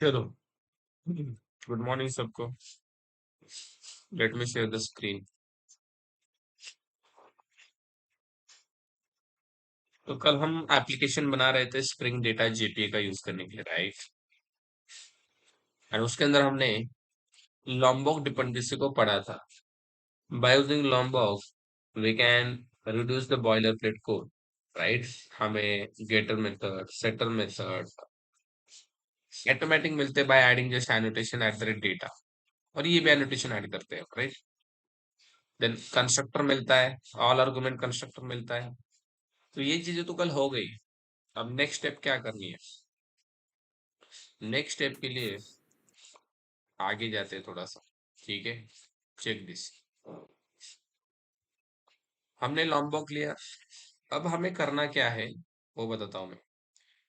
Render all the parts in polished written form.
चलो। Good morning सबको। Let me share the screen. तो कल हम एप्लीकेशन बना रहे थे स्प्रिंग डेटा जेपीए का यूज करने के लिए, राइट? और उसके अंदर हमने लॉम्बॉक डिपेंडेंसी को पढ़ा था। By using Lombok we can reduce the boilerplate code, right? हमें getter method, setter method automatic मिलते हैं by adding just annotation at the rate data. और ये भी एनोटेशन ऐड करते हैं, राइट? देन कंस्ट्रक्टर मिलता है, ऑल आर्गुमेंट कंस्ट्रक्टर मिलता है। तो ये चीजें तो कल हो गई। अब नेक्स्ट स्टेप क्या करनी है? नेक्स्ट स्टेप के लिए आगे जाते हैं थोड़ा सा। ठीक है, चेक दिस। हमने लॉम्बॉक लिया। अब हमें करना क्या है वो बताता हूँ मैं।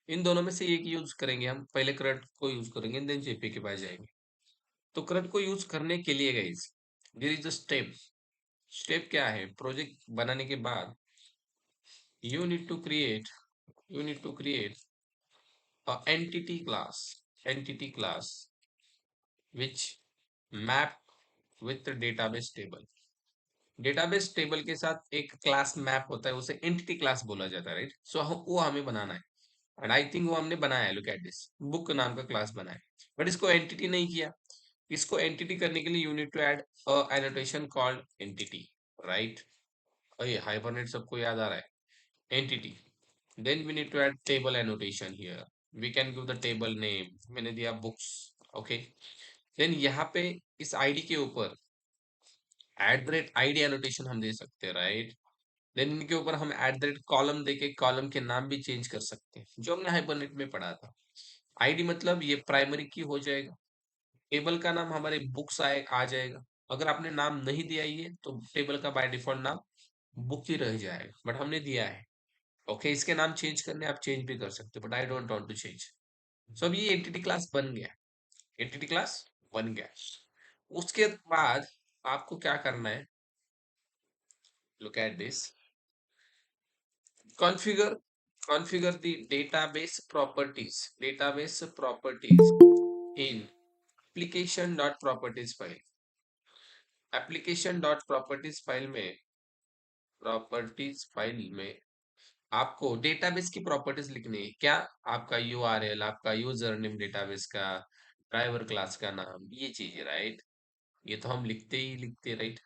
इन दोनों में से एक यूज करेंगे हम। पहले करंट को यूज करेंगे, देन जेपी के पास जाएंगे। तो करंट को यूज करने के लिए guys there is a step. Step क्या है? प्रोजेक्ट बनाने के बाद you need to create you need to create a entity class which map with database table. Database table के साथ एक क्लास मैप होता है, उसे एंटिटी क्लास बोला जाता है, राइट? सो वो हमें बनाना है। एंड आई थिंक वो हमने बनाया है। लुक एट दिस, बुक नाम का क्लास बनाया है, बट इसको एंटिटी नहीं किया। इसको एंटिटी करने के लिए you need to add a annotation called entity, right? ये हाइपरनेट सबको याद आ रहा है, entity. Then we need to add table annotation here. We can give the table name, मैंने दिया बुक्स। ओके। देन यहाँ पे इस आईडी के ऊपर eight the rate ID annotation हम दे सकते हैं, राइट? देन इनके ऊपर हम एट द रेट कॉलम देके कॉलम के नाम भी चेंज कर सकते हैं, जो हमने हाइपरनेट में पढ़ा था। आईडी मतलब ये प्राइमरी की हो जाएगा। टेबल का नाम हमारे बुक्स आ जाएगा। अगर आपने नाम नहीं दिया ये तो टेबल का बाय डिफॉल्ट नाम बुक ही रह जाएगा, बट हमने दिया है। ओके, इसके नाम चेंज करने आप चेंज भी कर सकते हो, but I don't want to change. So अब ये एंटिटी क्लास बन गया। एंटिटी क्लास बन गया। उसके बाद आपको क्या करना है? Look at this. configure configure the database properties in application.properties file। application.properties file में आपको डेटाबेस की प्रॉपर्टीज लिखनी है। क्या? आपका यूआरएल, आपका यूजर नेम, डेटाबेस का ड्राइवर क्लास का नाम, ये चीज, राइट? ये तो हम लिखते ही लिखते, राइट?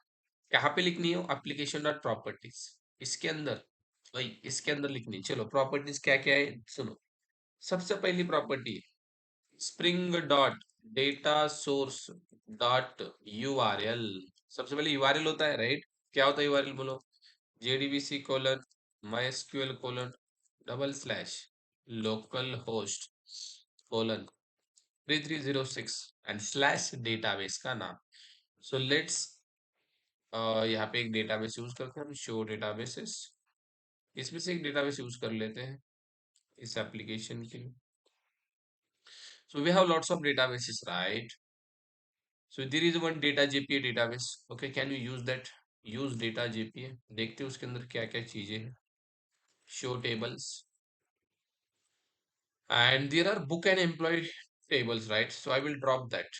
कहाँ पे लिखनी हो? एप्लीकेशन डॉट प्रॉपर्टीज, इसके अंदर। भाई इसके अंदर लिखनी है। चलो प्रॉपर्टीज क्या क्या है सुनो। सबसे पहली property Spring dot data source dot URL. सबसे पहले यूआरएल होता है, राइट? क्या होता है यूआरएल बोलो? JDBC colon MySQL colon double slash local host colon 3306 and slash database का नाम। सो लेट्स यहाँ पे एक डेटाबेस यूज करते हैं हम, शो डेटाबेसेस। इसमें से एक डेटाबेस यूज कर लेते हैं इस एप्लीकेशन के लिए। So we have lots of databases, right? So there is one data JPA database. Okay, can you use that? Use data JPA। देखते हैं उसके अंदर क्या क्या चीजें हैं। Show tables and there are book and employee tables, right? So I will drop that।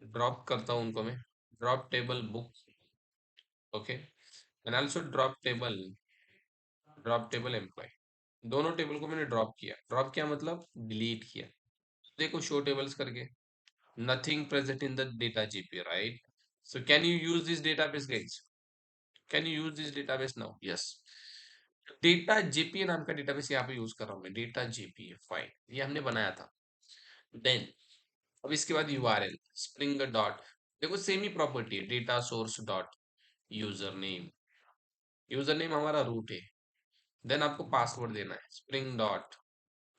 Drop करता हूँ उनको मैं। Drop table book, okay, and also drop table employee। दोनों टेबल को मैंने ड्रॉप किया। ड्रॉप किया मतलब डिलीट किया। देखो शो टेबल्स करके nothing present in the data GPA, right? So can you use this database, guys? Can you use this database now? Yes। Data JPA नाम का डेटाबेस यहाँ पे यूज कर रहा हूँ मैं, डेटा जेपीए फाइल, ये हमने बनाया था। देन अब इसके बाद यूआरएल स्प्रिंग डॉट, देखो सेम ही प्रॉपर्टी है, data source dot user name. User name हमारा रूट है। देन आपको पासवर्ड देना है, Spring dot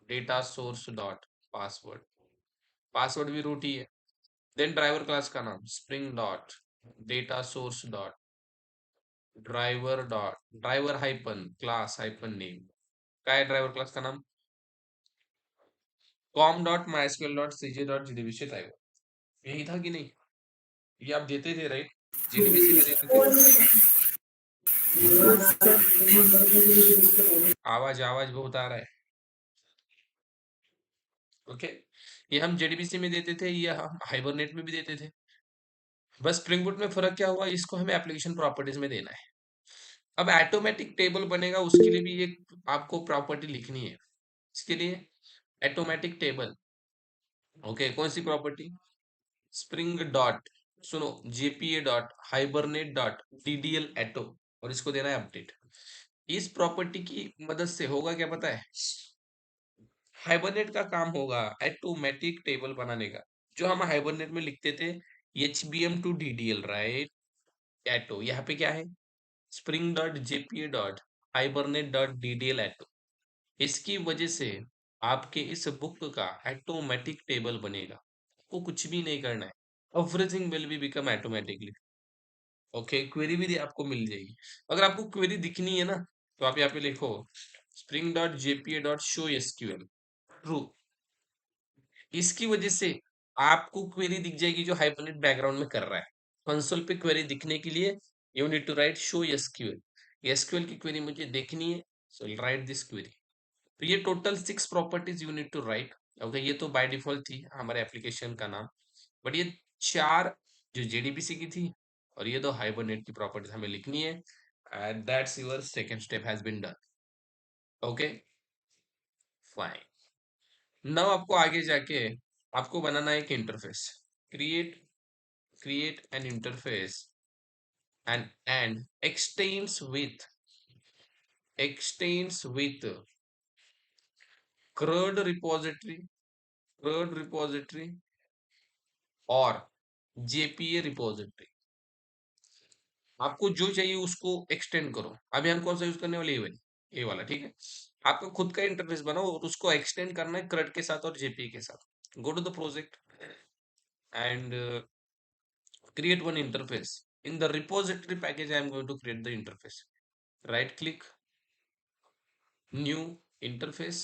data source dot password. Password भी रूट ही है। देन ड्राइवर क्लास का नाम spring dot data source dot driver hyphen class hyphen name. क्या है ड्राइवर क्लास का नाम? कॉम डॉट माइस्क्यूएल डॉट सीजे डॉट जीडीबीसी ड्राइवर। यही था कि नहीं? ये आप देते थे, राइट? जीडीबीसी का देते थे। आवाज आवाज बहुत आ रहा है। ओके, ये हम जेडीबीसी में देते थे, ये हम हाइबरनेट में भी देते थे। बस स्प्रिंग बूट में फर्क क्या हुआ, इसको हमें एप्लीकेशन प्रॉपर्टीज में देना है। अब ऑटोमेटिक टेबल बनेगा, उसके लिए भी एक आपको प्रॉपर्टी लिखनी है। इसके लिए ऑटोमेटिक टेबल, ओके, कौन सी प्रॉपर्टी, स्प्रिंग डॉट, सुनो, JPA dot Hibernate dot DDL auto, और इसको देना है अपडेट। इस प्रॉपर्टी की मदद से होगा क्या पता है, हाइबरनेट का काम होगा ऑटोमेटिक टेबल बनाने का, जो हम हाइबरनेट में लिखते थे HBM to DDL, right, auto, यहाँ पे क्या है, Spring dot JPA dot Hibernate dot DDL auto. इसकी वजह से आपके इस बुक का ऑटोमेटिक टेबल बनेगा, आपको कुछ भी नहीं करना है, everything will be become automatically. Okay, query भी आपको मिल जाएगी। अगर आपको क्वेरी दिखनी है ना, तो आप यहाँ पे लिखो spring dot JPA dot show SQL true. इसकी वजह से आपको क्वेरी दिख जाएगी जो हाइपरनेट बैकग्राउंड में कर रहा है। कंसोल पे क्वेरी दिखने के लिए you need to write show SQL, SQL की क्वेरी मुझे देखनी है, सो राइट दिस क्वेरी। तो ये total 6 properties you need to write. Okay, ये तो बाय डिफॉल्ट थी हमारे एप्लीकेशन का नाम, बट ये 4 जो जेडीबीसी की थी और ये 2 हाइबरनेट की प्रॉपर्टीज हमें लिखनी है, and that's your second step has been done. Okay, fine. Now आपको आगे जाके आपको बनाना है एक interface, create create an interface and extends with CRUD repository, CRUD repository और JPA repository। आपको जो चाहिए उसको एक्सटेंड करो। अभी हम कौन सा यूज करने वाले, ये वाला, ठीक है। आपको खुद का इंटरफेस बनाओ और उसको एक्सटेंड करना है CRUD के साथ और JPA के साथ। Go to the project and create one interface. In the repository package, I am going to create the interface. Right click, new interface,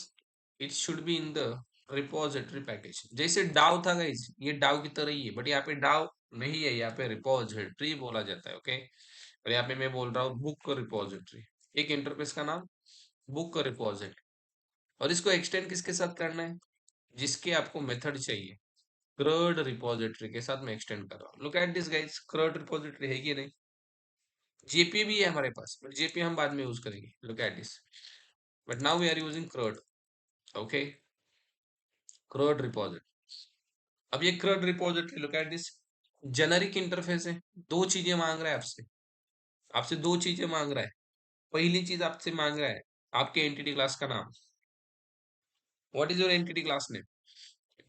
it should be in the repository package. जैसे डाव था guys, ये डाव की तरह ही है, but यहाँ पे डाव नहीं है, यहाँ पे रिपोजिटरी बोला जाता है। ओके, और यहाँ पे मैं बोल रहा हूँ बुक रिपोजिटरी, एक इंटरफेस का नाम बुक रिपोजिटरी। और इसको एक्सटेंड किसके साथ करना है, जिसके आपको मेथड चाहिए, क्रड रिपोजिटरी के साथ मैं एक्सटेंड कर रहा हूँ। Look at this guys, क्रड repository है कि नहीं, जेपी भी है हमारे पास, बट जेपी हम बाद में यूज करेंगे। Look at this, but now we are using CRUD. Okay, CRUD repository. अब ये CRUD repository, look at this, generic interface है। दो चीजें मांग रहा है आपसे, आपसे दो चीजें मांग रहा है। पहली चीज आपसे मांग रहा है आपके एंटिटी क्लास का नाम। What is your entity class name,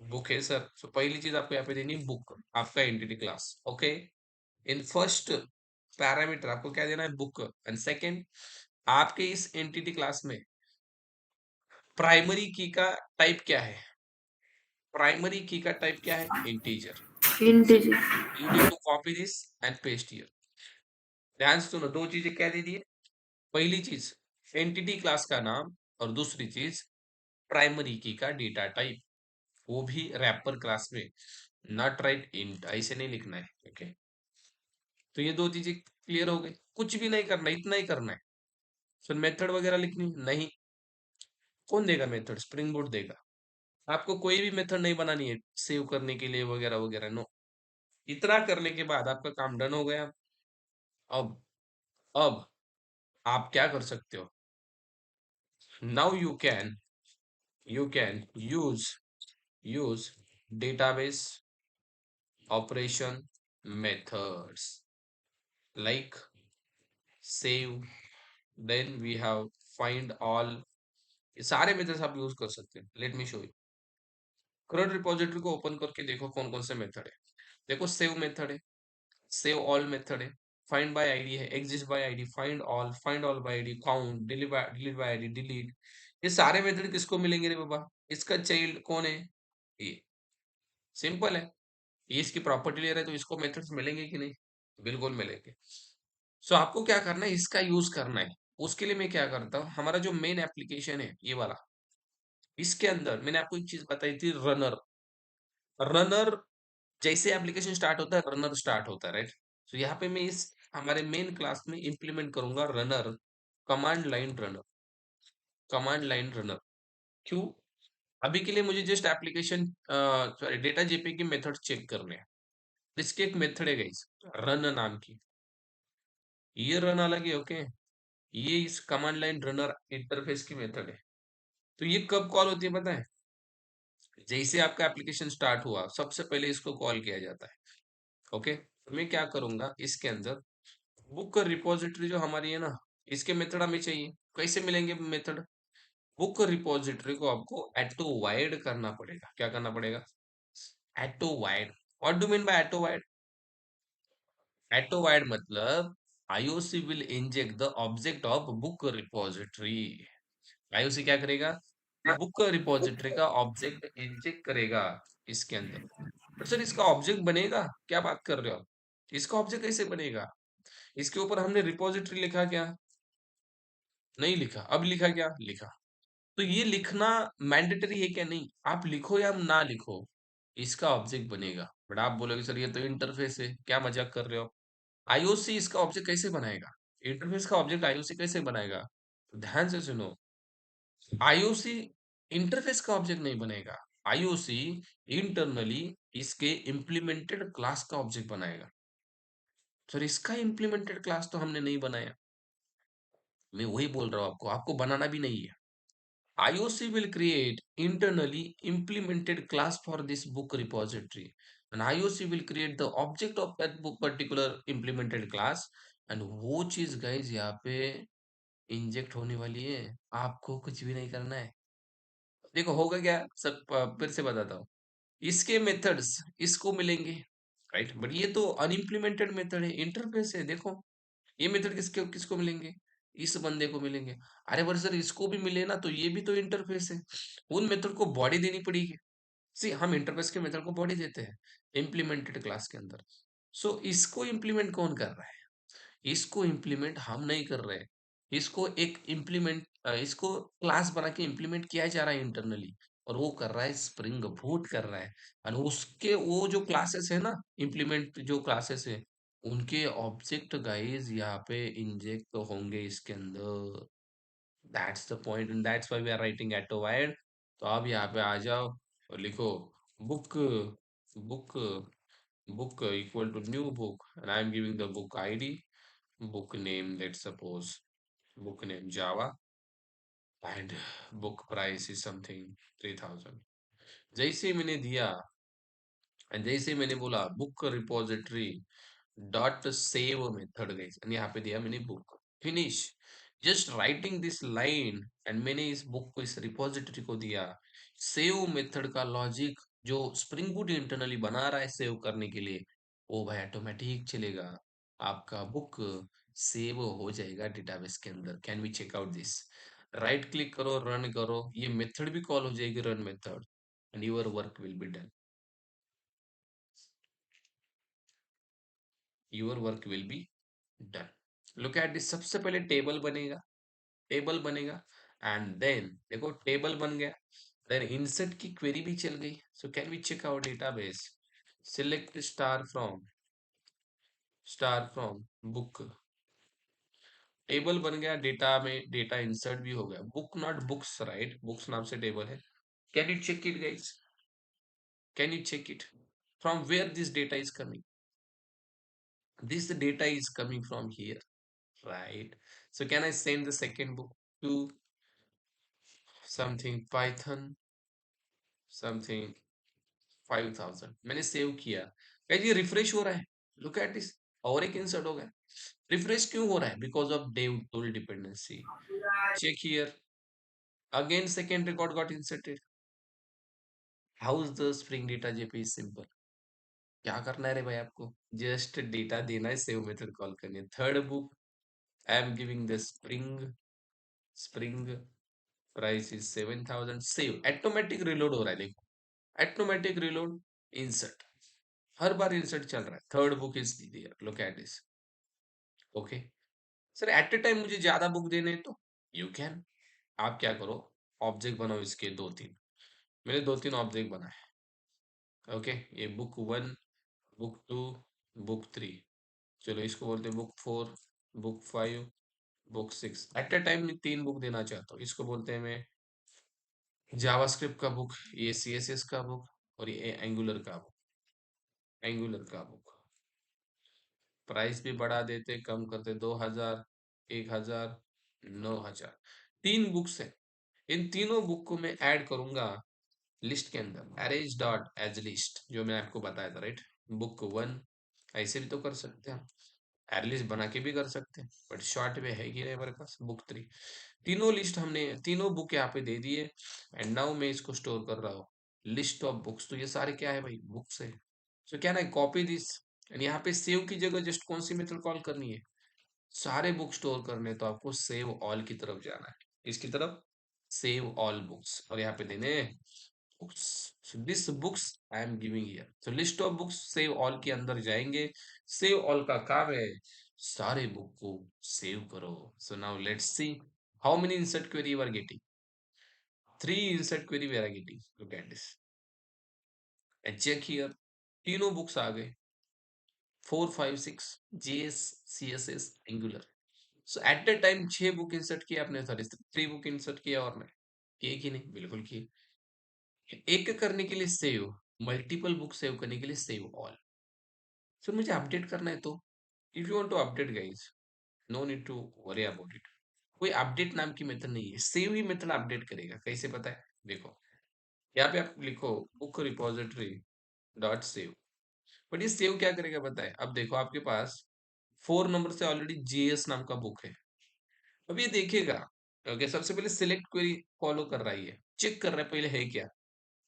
book है सर, सो पहली चीज आपको यहाँ पे देनी है बुक, आपका entity class. Okay, in first parameter आपको क्या देना है, बुक। एंड सेकेंड, आपके इस एंटिटी क्लास में प्राइमरी की का टाइप क्या है, प्राइमरी की का टाइप क्या है, integer. So integer. you need to copy this and paste here. ध्यान से सुनो, दो चीजें क्या दे दी है, पहली चीज एंटिटी क्लास का नाम, और दूसरी चीज प्राइमरी की का डेटा टाइप, वो भी रैपर क्लास में, नॉट राइट इंट, ऐसे नहीं लिखना है। ओके, तो ये दो चीजें क्लियर हो गई, कुछ भी नहीं करना, इतना ही करना है। फिर मेथड वगैरह लिखनी नहीं, कौन देगा मेथड, स्प्रिंग बोर्ड देगा। आपको कोई भी मेथड नहीं बनानी है सेव करने के लिए वगैरह वगैरह, नो। इतना करने के बाद आपका काम डन हो गया। अब अब आप क्या कर सकते हो, now you can use database operation methods like save, then we have find all, ये सारे मेथड्स आप यूज कर सकते हैं। Let me show you, CRUD repository को ओपन करके देखो कौन कौन से मेथड है। देखो, सेव मेथड है, सेव ऑल मेथड है, फाइंड बाय आईडी है, exist by ID, find all by ID, count, delete by ID, delete. ये सारे मेथड किसको मिलेंगे रे बाबा, इसका चाइल्ड कौन है, ये। सिंपल है, ये इसकी प्रॉपर्टी ले रहा है तो इसको मेथड्स मिलेंगे कि नहीं, बिल्कुल मिलेंगे। सो आपको क्या करना है, इसका यूज करना है। उसके लिए मैं क्या करता हूँ, हमारा जो मेन एप्लीकेशन है ये वाला, इसके अंदर मैंने आपको एक चीज बताई थी, रनर। रनर जैसे एप्लीकेशन स्टार्ट होता है, रनर स्टार्ट होता है, राइट। तो यहाँ पे मैं इस हमारे मेन क्लास में इंप्लीमेंट करूंगा runner, command line runner, command line runner. क्यों, अभी के लिए मुझे just application sorry data JP के मेथड चेक करने हैं। इसकी एक मेथड है गाइस, रन नाम की। ये रन अलग है, ओके। ये इस कमांड लाइन रनर इंटरफेस की मेथड है। तो ये कब कॉल होती है पता है? जैसे आपका एप्लीकेशन स्टार्ट हुआ सबसे पहले इसको कॉल किया जाता है, ओके। तो मैं क्या करूंगा, इसके अंदर बुक रिपोजिटरी जो हमारी है ना, इसके मेथड हमें चाहिए। कैसे मिलेंगे मेथड? बुक रिपोजिटरी को आपको एटो वाइड करना पड़ेगा। क्या करना पड़ेगा? एटो वाइड। व्हाट डू मीन बाय एटो वाइड? एटो वाइड मतलब IOC will inject the object of book repository. IOC क्या करेगा? बुक रिपोजिटरी का ऑब्जेक्ट इंजेक्ट करेगा इसके अंदर। पर सर इसका ऑब्जेक्ट बनेगा? क्या बात कर रहे हो आप? इसका ऑब्जेक्ट कैसे बनेगा? इसके ऊपर हमने रिपोजिटरी लिखा क्या? नहीं लिखा। अब लिखा क्या? लिखा। तो ये लिखना मैंडेटरी है क्या? नहीं। आप लिखो या ना लिखो, इसका ऑब्जेक्ट बनेगा। बट आप बोलोगे सर ये तो इंटरफेस है, क्या मजाक कर रहे हो? आईओसी इसका ऑब्जेक्ट कैसे बनाएगा? इंटरफेस का ऑब्जेक्ट आईओसी कैसे बनाएगा? तो ध्यान से सुनो, आईओसी इंटरफेस का ऑब्जेक्ट नहीं बनेगा। आईओसी इंटरनली इसके इम्प्लीमेंटेड क्लास का ऑब्जेक्ट बनाएगा। सर इसका इम्प्लीमेंटेड क्लास तो हमने नहीं बनाया। मैं वही बोल रहा हूँ आपको, आपको बनाना भी नहीं है। IOC will create internally implemented class for this book repository, and IOC will create the object of that book particular implemented class, and वो चीज गाइज यहाँ पे इंजेक्ट होने वाली है। आपको कुछ भी नहीं करना है। देखो होगा क्या, सब फिर से बताता हूँ। इसके मेथड्स इसको मिलेंगे, राइट। बट ये तो अनइम्प्लीमेंटेड मेथड है, इंटरफेस है। देखो ये मेथड किसके किसको मिलेंगे? इस बंदे को मिलेंगे। अरे पर सर इसको भी मिले ना, तो ये भी तो इंटरफेस है। उन मेथड को बॉडी देनी पड़ेगी। सी हम इंटरफेस के मेथड को बॉडी देते हैं इम्प्लीमेंटेड क्लास के अंदर। सो इसको इम्प्लीमेंट कौन कर रहा है? इसको इम्प्लीमेंट हम नहीं कर रहे हैं। इसको एक इम्प्लीमेंट इसको क्लास बना के इम्प्लीमेंट किया जा रहा है इंटरनली, और वो कर रहा है स्प्रिंग बूट कर रहा है। और उसके वो जो क्लासेस है ना, इम्प्लीमेंट जो क्लासेस है, उनके ऑब्जेक्ट गाइस यहाँ पे इंजेक्ट तो होंगे इसके अंदर। That's the point and that's why we are writing एटो वाइड। तो आप यहाँ पे आ जाओ और लिखो book book book equal to new book, and I am giving the book ID, book name, let's suppose book name Java, and book price is something 3000। जैसे ही मैंने दिया एंड जैसे ही मैंने बोला book repository dot save method गई, यहाँ पे दिया मैंने book, finish. Just writing this line and मैंने इस बुक को इस रिपोजिटरी को दिया। सेव मेथड का लॉजिक जो स्प्रिंग बूट इंटरनली बना रहा है सेव करने के लिए, वो भाई ऑटोमेटिक चलेगा। आपका बुक सेव हो जाएगा डेटाबेस के अंदर। Can we check out this? Right click करो, रन करो, ये मेथड भी कॉल हो जाएगी, run method, and your work will be done. Your work will be done. Look at this. सबसे पहले टेबल बनेगा, टेबल बनेगा, एंड देन देखो टेबल बन गया। देन इंसर्ट की क्वेरी भी चल गई। So can we check our database? Select star from book. Table बन गया, डेटा में डेटा इंसर्ट भी हो गया। Book not books, right, books नाम से टेबल है। Can you check it guys? Can you check it? From where this data is coming? This data is coming from here, right? So can I send the second book to something Python something 5000? मैंने save किया। क्या ये refresh हो रहा है? Look at this. और एक insert हो गया। रिफ्रेश क्यों हो रहा है? Because of dev tool dependency. Check here, again second record got inserted. How is the Spring data JPA? Is simple. क्या करना है रे भाई आपको? जस्ट डेटा देना है, सेव मेथड कॉल करनी है। Third book, I am giving the Spring price is 7000। Save, automatic reload हो रहा है। देखो ऑटोमेटिक रिलोड, इंसर्ट, हर बार इंसर्ट चल रहा है। Third book is there, look at this, okay. Sir at a time मुझे ज्यादा बुक देने हैं तो यू कैन। आप क्या करो, ऑब्जेक्ट बनाओ इसके दो तीन। मैंने दो तीन ऑब्जेक्ट बनाए, ओके। ये book one, book two, book three. चलो इसको बोलते हैं book four, book five, book six. At a time मैं तीन बुक देना चाहता हूँ, इसको बोलते हैं मैं जावास्क्रिप्ट का बुक, ये सीएसएस का बुक, और ये एंगुलर का बुक। प्राइस भी बढ़ा देते, कम करते, 2000, 1000, 9000। तीन बुक्स है। इन तीनों बुक को मैं ऐड करूंगा लिस्ट के अंदर, अरेंज डॉट एज लिस्ट, जो मैं आपको बताया था, राइट। बुक वन, ऐसे भी तो कर सकते हैं, एरलिस्ट बना के भी कर सकते हैं, बट शॉर्ट में है कि नहीं हमारे पास बुक थ्री। तीनों लिस्ट हमने, तीनों बुक यहाँ पे दे दिए, एंड नाउ मैं इसको स्टोर कर रहा हूँ लिस्ट ऑफ बुक्स। तो ये सारे क्या है भाई, बुक्स है। तो क्या ना, कॉपी दिस, एंड यहाँ पे सेव की जगह जस्ट कौन सी मेथड कॉल करनी है, सारे बुक स्टोर करने, तो आपको सेव ऑल की तरफ जाना है। इसकी तरफ, सेव ऑल बुक्स, और यहाँ पे देने books. So this books I am giving here, तो list of books save all के अंदर जाएंगे। सेव ऑल का काम है सारे बुक को सेव करो। So now let's see how many insert query you are getting. Three insert query we are getting, look at this and check here. तीनों बुक्स आ गए, 4, 5, 6, JS, CSS, Angular. So at the time 6 book insert किया आपने, sorry 3 book insert किया, और मैं किए कि नहीं, बिल्कुल किए। एक करने के लिए सेव, मल्टीपल बुक सेव करने के लिए सेव ऑल। सो मुझे अपडेट करना है, तो if you want to update guys, no need to worry about it. कोई अपडेट नाम की मेथड नहीं है, सेव ही मेथड अपडेट करेगा। कैसे पता है, देखो यहाँ पे आप लिखो book repository dot save, but ये सेव क्या करेगा पता है। अब देखो आपके पास 4 नंबर से ऑलरेडी JS नाम का बुक है। अब ये देखेगा, ओके, सबसे पहले सिलेक्ट क्वेरी फॉलो कर रहा है, ये चेक कर रहा है पहले है क्या।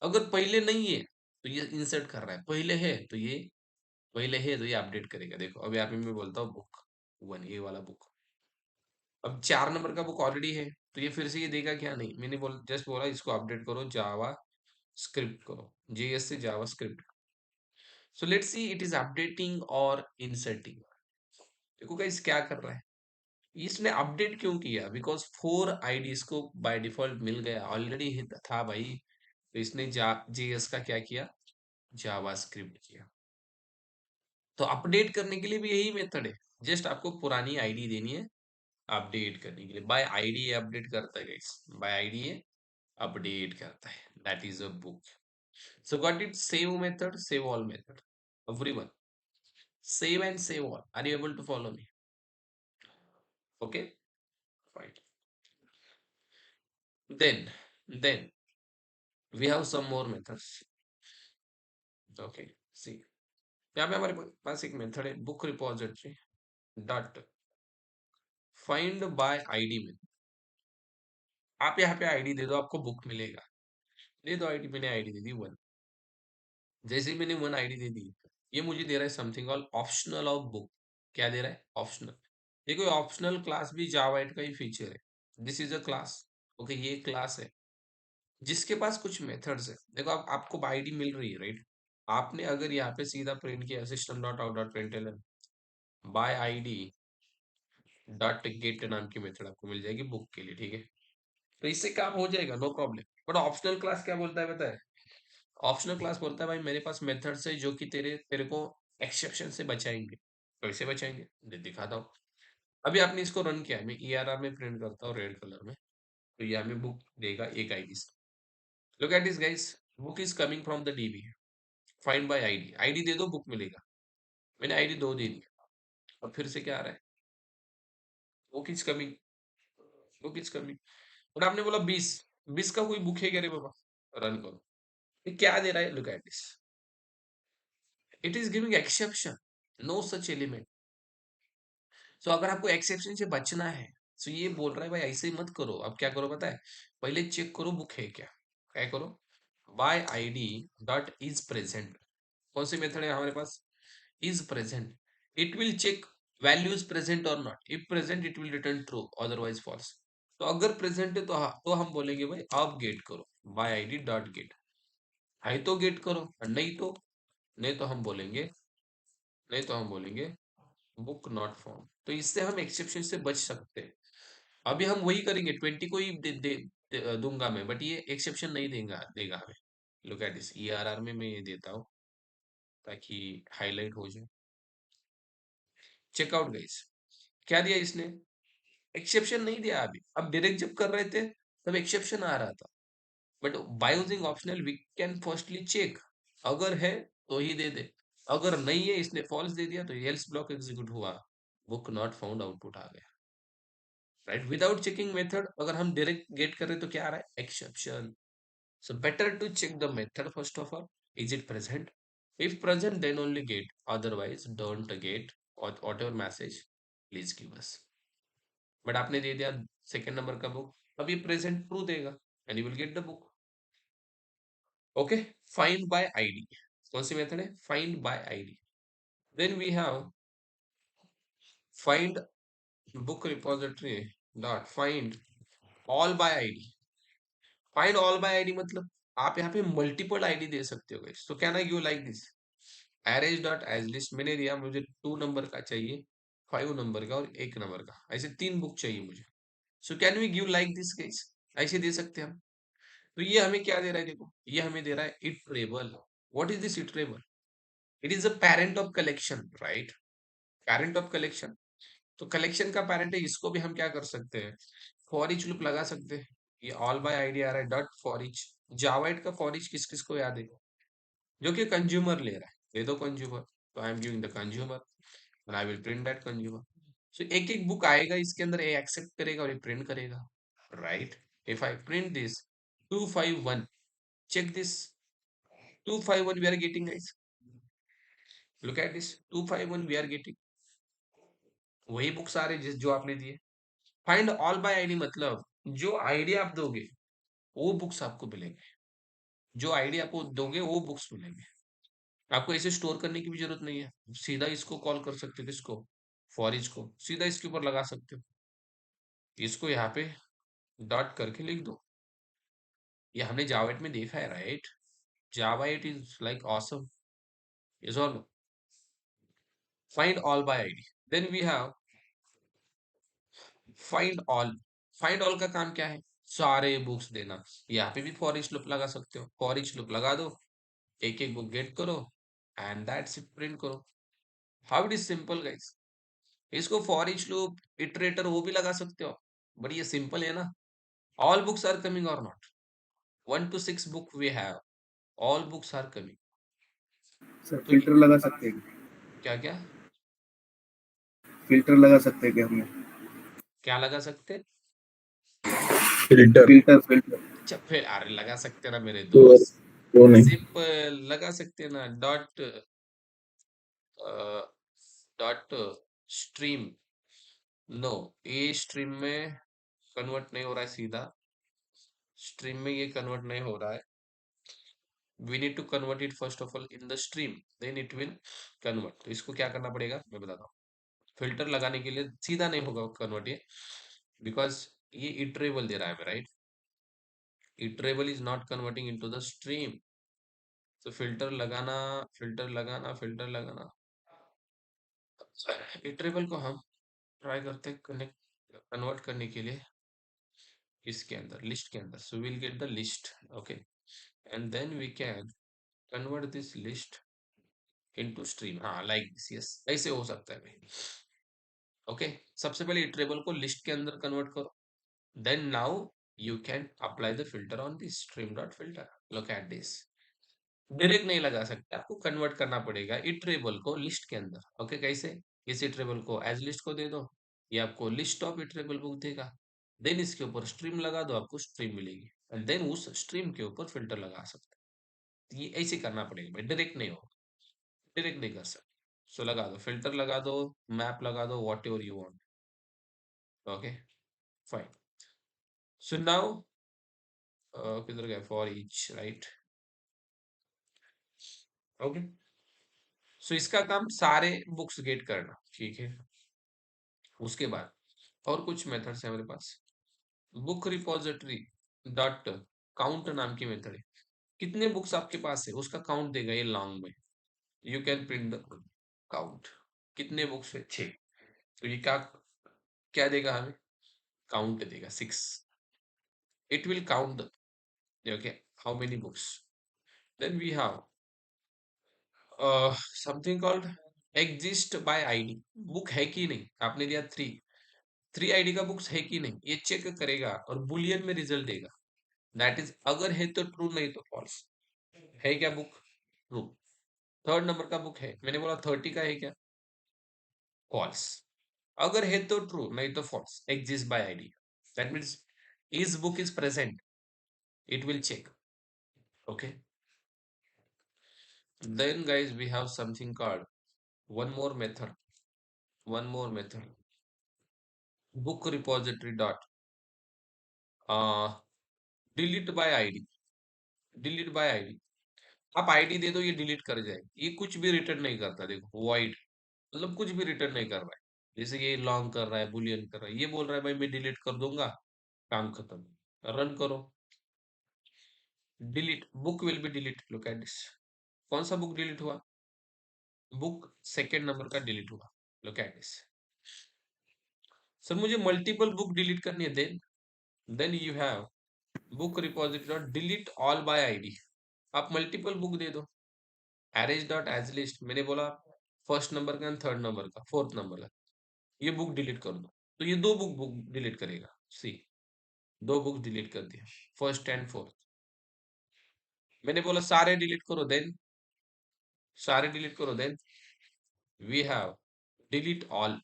अगर पहले नहीं है तो ये इंसर्ट कर रहा है, पहले है तो ये, पहले है तो ये अपडेट करेगा। देखो अब यहाँ पे मैं बोलता हूँ बुक वन, ये वाला बुक। अब 4 नंबर का बुक ऑलरेडी है, तो ये फिर से ये देगा क्या, नहीं, मैंने जस्ट बोला इसको अपडेट करो, जावा स्क्रिप्ट करो, JS से JavaScript. So let's see it is updating और इंसर्टिंग। देखो गाइस क्या कर रहा है, इसने अपडेट क्यों किया, बिकॉज 4 IDs को बाय डिफॉल्ट मिल गया, ऑलरेडी था भाई। तो इसने JS का क्या किया, जावा स्क्रिप्ट किया। तो अपडेट करने के लिए भी यही मेथड है, जस्ट आपको पुरानी आईडी देनी है अपडेट करने के लिए। बाय आईडी ये अपडेट करता है गाइस, बाय आईडी ये अपडेट करता है, that is a book. So got it, save method, save all method, everyone, save and save all. Are you able to follow me? Okay, fine. Then we have some more methods. Okay, see, यहाँ पे हमारे पास एक method है book repository dot find by ID में। आप यहाँ पे ID दे दो, आपको बुक मिलेगा। दे दो आईडी, मैंने आईडी दे दी वन। जैसे ही मैंने वन आईडी दे दी, ये मुझे दे रहा है something all optional of book. क्या दे रहा है, ऑप्शनल। ये कोई ऑप्शनल क्लास भी जावा का ही फीचर है, this is a class. Okay, ये क्लास है जिसके पास कुछ मेथड्स है। देखो आप, आपको आईडी मिल रही है, राइट। आपने अगर यहाँ पे सीधा प्रिंट किया system dot out dot println bye ID dot gate नाम की मेथड आपको मिल जाएगी बुक के लिए, ठीक है। तो इससे काम हो जाएगा, no problem. But optional class क्या बोलता है पता है, ऑप्शनल क्लास बोलता है भाई मेरे पास मेथड्स है जो कि तेरे तेरे को एक्सेप्शन से बचाएंगे। कैसे बचाएंगे, दिखाता हूँ। अभी आपने इसको रन किया है, मैं ERR में प्रिंट करता हूँ रेड कलर में, तो ये हमें बुक देगा एक आईडी से। Look at this guys, book is coming from the DB, find by ID, ID दे दो बुक मिलेगा। मैंने आईडी दो दे दी, और फिर से क्या आ रहा है, book is coming, book is coming. और आपने बोला 20, 20 का कोई बुक है क्या रे बाबा, रन करो। ये क्या दे रहा है, look at this, it is giving exception, no such element. So अगर आपको एक्सेप्शन से बचना है, तो ये बोल रहा है भाई ऐसे ही मत करो। अब क्या करो पता है, पहले चेक करो बुक है क्या। क्या करो, bye ID dot is present. कौन सी मेथड है हमारे पास, is present, it will check value is present or not, if present it will return true, otherwise false। तो अगर प्रेजेंट है तो हाँ, तो हम बोलेंगे भाई आप गेट करो बाय आईडी डॉट गेट, है तो गेट करो, और नहीं तो, नहीं तो हम बोलेंगे, नहीं तो हम बोलेंगे बुक नॉट फाउंड। तो इससे हम एक्सेप्शन से बच सकते हैं। अभी हम वही करेंगे, 20 को ही दूंगा मैं, बट ये एक्सेप्शन नहीं देगा देगा हमें। लुक एट दिस, ERR में मैं ये देता हूँ ताकि हाईलाइट हो जाए। चेकआउट गाइस, क्या दिया इसने, एक्सेप्शन नहीं दिया। अभी अब डायरेक्ट जब कर रहे थे तब एक्सेप्शन आ रहा था, but by using optional we can firstly check, अगर है तो ही दे दे, अगर नहीं है इसने फॉल्स दे दिया तो एल्स ब्लॉक एग्जीक्यूट हुआ, बुक नॉट फाउंड आउटपुट आ गया, राइट। विदाउट चेकिंग मेथड अगर हम डायरेक्ट गेट करें तो क्या आ रहा है, exception. So better to check the method first of all. Is it present? If present, then only get. Otherwise, don't get. Or whatever message, please give us. But आपने दे दिया second number का book, अब ये present true देगा and you will get the book. Okay, find by ID, कौन सी method है, find by ID. Then we have find book repository dot find all by ID. Find all by ID मतलब आप यहाँ पे multiple ID दे सकते हो guys. So can I give like this, arrays dot as list मैंने दिया, मुझे 2 नंबर का चाहिए, 5 नंबर का और 1 नंबर का, ऐसे 3 बुक चाहिए मुझे। So can we give like this guys, ऐसे दे सकते हैं हम। तो ये हमें क्या दे रहा है, देखो ये हमें दे रहा है iterable. What is this iterable, it is a parent of collection, right. Parent of collection, तो कलेक्शन का पेरेंट है, इसको भी हम क्या कर सकते हैं, फॉर ईच लूप लगा सकते हैं। ये ऑल बाय आईडी आ रहा है डॉट फॉर ईच, जावाइट का फॉर ईच किस किस को याद है, जो कि कंज्यूमर ले रहा है, दे दो कंज्यूमर, तो आई am giving the consumer and I will print that consumer. So एक एक बुक आएगा इसके अंदर, ये एक्सेप्ट करेगा और ये प्रिंट करेगा, right. If I print this 251, check this 251 we are getting guys, look at this 251 we are getting, वही बुक्स आ रहे जिस जो आपने दिए। फाइंड ऑल बाय आईडी मतलब जो आईडी आप दोगे वो बुक्स आपको मिलेंगे, जो आईडी आपको दोगे वो बुक्स मिलेंगे। आपको इसे स्टोर करने की भी जरूरत नहीं है, सीधा इसको कॉल कर सकते हो, किसको, फॉर को सीधा इसके ऊपर लगा सकते हो, इसको यहाँ पे डॉट करके लिख दो। ये हमने जावा में देखा है, राइट। Java it is like awesome, is all. Find all by ID, then we have find all. Find all का काम क्या है, सारे बुक्स देना। यहाँ पे भी फॉर ईच लूप लगा सकते हो, फॉर ईच लूप लगा दो, एक एक बुक गेट करो एंड दैट्स इट, प्रिंट करो। How it is simple guys. इसको फॉर ईच लूप इटरेटर वो भी लगा सकते हो, बट ये सिंपल है ना। All books are coming or not, 1 to 6 book we have, all books are coming. Sir तो फिल्टर लगा सकते हैं, क्या क्या फिल्टर लगा सकते हैं क्या हमें? क्या लगा सकते, फिल्टर फिल्टर फिल्टर अच्छा फिर अरे लगा सकते ना मेरे तो दोस्त, वो नहीं। सिंपल लगा सकते ना, डॉट डॉट स्ट्रीम, नो ये स्ट्रीम में कन्वर्ट नहीं हो रहा है सीधा, स्ट्रीम में ये कन्वर्ट नहीं हो रहा है, we need to convert it first of all in the stream, then it will convert. तो इसको क्या करना पड़ेगा मैं बताता हूँ, फिल्टर लगाने के लिए सीधा नहीं होगा कन्वर्ट ये, बिकॉज ये इटरेबल दे रहा है, right. Iterable is not converting into the stream, तो फिल्टर लगाना, फिल्टर लगाना, फिल्टर लगाना, इटरेबल को हम ट्राई करते हैं कनेक्ट कन्वर्ट करने के लिए इसके अंदर, लिस्ट के अंदर। So will get the list, okay, and then we can convert this list into stream, हाँ लाइक दिस, यस ऐसे हो सकता है भाई। ओके, सबसे पहले इटरेबल को लिस्ट के अंदर कन्वर्ट करो, then now you can apply the filter on this stream dot filter, look at this. Direct नहीं लगा सकते, आपको कन्वर्ट करना पड़ेगा इटरेबल को लिस्ट के अंदर। ओके, कैसे, इस इटरेबल को एज लिस्ट को दे दो, ये आपको लिस्ट ऑफ इटरेबल बुक देगा, देन इसके ऊपर स्ट्रीम लगा दो, आपको स्ट्रीम मिलेगी, एंड देन उस स्ट्रीम के ऊपर फिल्टर लगा सकते हैं। ये ऐसे करना पड़ेगा भाई, डायरेक्ट नहीं होगा, डायरेक्ट नहीं कर सकते। सो लगा दो, फिल्टर लगा दो, मैप लगा दो, what ever you want. Okay fine, so now किधर गया, फॉर ईच, राइट। ओके, सो इसका काम सारे बुक्स गेट करना, ठीक है। उसके बाद और कुछ मेथड्स है मेरे पास, बुक रिपोजिटरी डॉट काउंट नाम की मेथड है, कितने बुक्स आपके पास है उसका काउंट देगा ये लॉन्ग में, you can print the count, कितने बुक्स है 6, तो ये क्या क्या देगा हमें, काउंट देगा 6, it will count the, okay, how many books, then we have something called exist by ID, book है कि नहीं, आपने दिया 3, 3 आईडी का बुक्स है कि नहीं ये चेक करेगा और बुलियन में रिजल्ट देगा, दैट इज अगर है तो ट्रू, नहीं तो फॉल्स। है क्या बुक? ट्रू। थर्ड नंबर का बुक है, मैंने बोला 30 का है क्या? फॉल्स। अगर है तो ट्रू, नहीं तो false. Exist by ID, that means इस book is present, it will check. Okay, then guys we have something called one more method, one more method, book repository dot uh, delete by id, delete by id। आप ID दे दो, ये delete कर जाए। ये कुछ भी return नहीं करता, देखो void, मतलब कुछ भी रिटर्न नहीं कर रहा है। जैसे ये लॉन्ग कर रहा है, बुलियन कर रहा है, ये बोल रहा है भाई मैं डिलीट कर दूंगा, काम खत्म। रन करो, delete, book will be delete. Look at this, कौन सा बुक डिलीट हुआ? बुक सेकेंड नंबर का डिलीट हुआ। Look at this. सर मुझे मल्टीपल बुक डिलीट करनी है, then you have book repository dot delete all by ID. आप multiple book दे दो, अरेंज डॉट एज लिस्ट, मैंने बोला फर्स्ट नंबर का, थर्ड नंबर का, फोर्थ नंबर का, ये बुक डिलीट कर दो, तो ये दो बुक बुक डिलीट करेगा। सी, दो बुक डिलीट कर दिया, फर्स्ट एंड फोर्थ। मैंने बोला सारे डिलीट करो, देन सारे डिलीट करो, then we have delete all.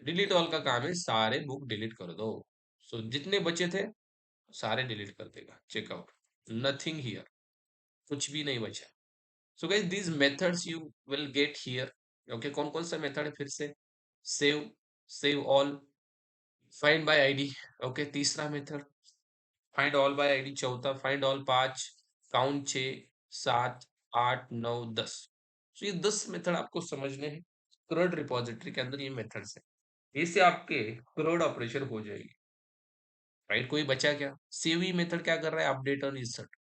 Delete all का काम है सारे बुक डिलीट कर दो। सो जितने बचे थे सारे डिलीट कर देगा, चेकआउट, नथिंग हियर, कुछ भी नहीं बचा। So guys these methods you will get here। Okay, कौन कौन सा मेथड है फिर से? Save, save all, find by ID, okay तीसरा method, find all by ID चौथा, फाइंड ऑल पांच, काउंट 6, 7, 8, 9, 10। सो ये 10 मेथड आपको समझने हैं। CRUD रिपोजिटरी के अंदर ये मेथड्स है, इससे आपके CRUD ऑपरेशन हो जाएगी, राइट? कोई बचा क्या? सेव ही मेथड क्या कर रहा है? अपडेट और इंसर्ट।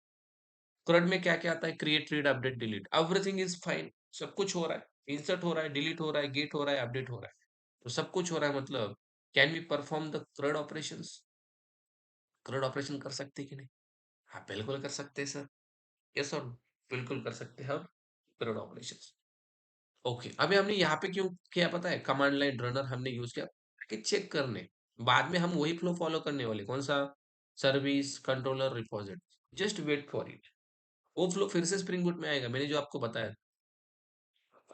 CRUD में क्या क्या आता है? Create, read, update, delete, everything is fine, सब कुछ हो रहा है, इंसर्ट हो रहा है, डिलीट हो रहा है, गेट हो रहा है, अपडेट हो रहा है, तो सब कुछ हो रहा है। मतलब can we perform the CRUD operations? CRUD operation कर सकते हैं कि नहीं? हाँ बिल्कुल कर सकते हैं सर, यस और बिल्कुल कर सकते हैं हम CRUD ऑपरेशंस। ओके, अभी हमने यहाँ पे क्यों किया पता है? कमांड लाइन रनर हमने यूज किया कि चेक करने, बाद में हम वही फ्लो फॉलो करने वाले, कौन सा? Service controller repository, just wait for it. वो फ्लो फिर से स्प्रिंग बूट में आएगा, मैंने जो आपको बताया।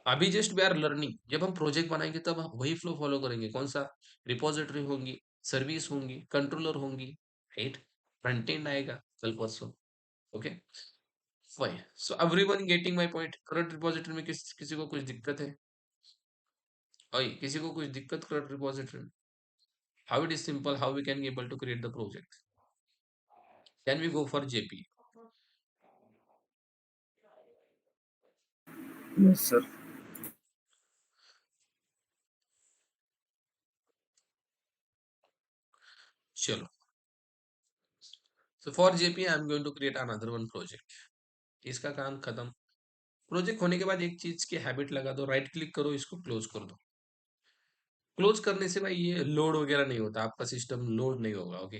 अभी जस्ट वी आर लर्निंग, जब हम प्रोजेक्ट बनाएंगे तब हम वही फ्लो फॉलो करेंगे। कौन सा? रिपोजिटरी होंगी, सर्विस होंगी, कंट्रोलर होंगी, राइट? फ्रंट एंड आएगा कल परसों। Okay fine, so everyone getting my point? Current repository में किसी को कुछ दिक्कत है? ओए, किसी को कुछ दिक्कत करंट रिपोजिटरी में? How it is simple, how we can able to create the project? Can we go for JP? Yes sir. चलो, so for JP I am going to create another one project. इसका काम खत्म। Project होने के बाद एक चीज की हैबिट लगा दो, राइट क्लिक करो, इसको क्लोज कर दो। क्लोज करने से भाई ये लोड वगैरह नहीं होता, आपका सिस्टम लोड नहीं होगा। ओके,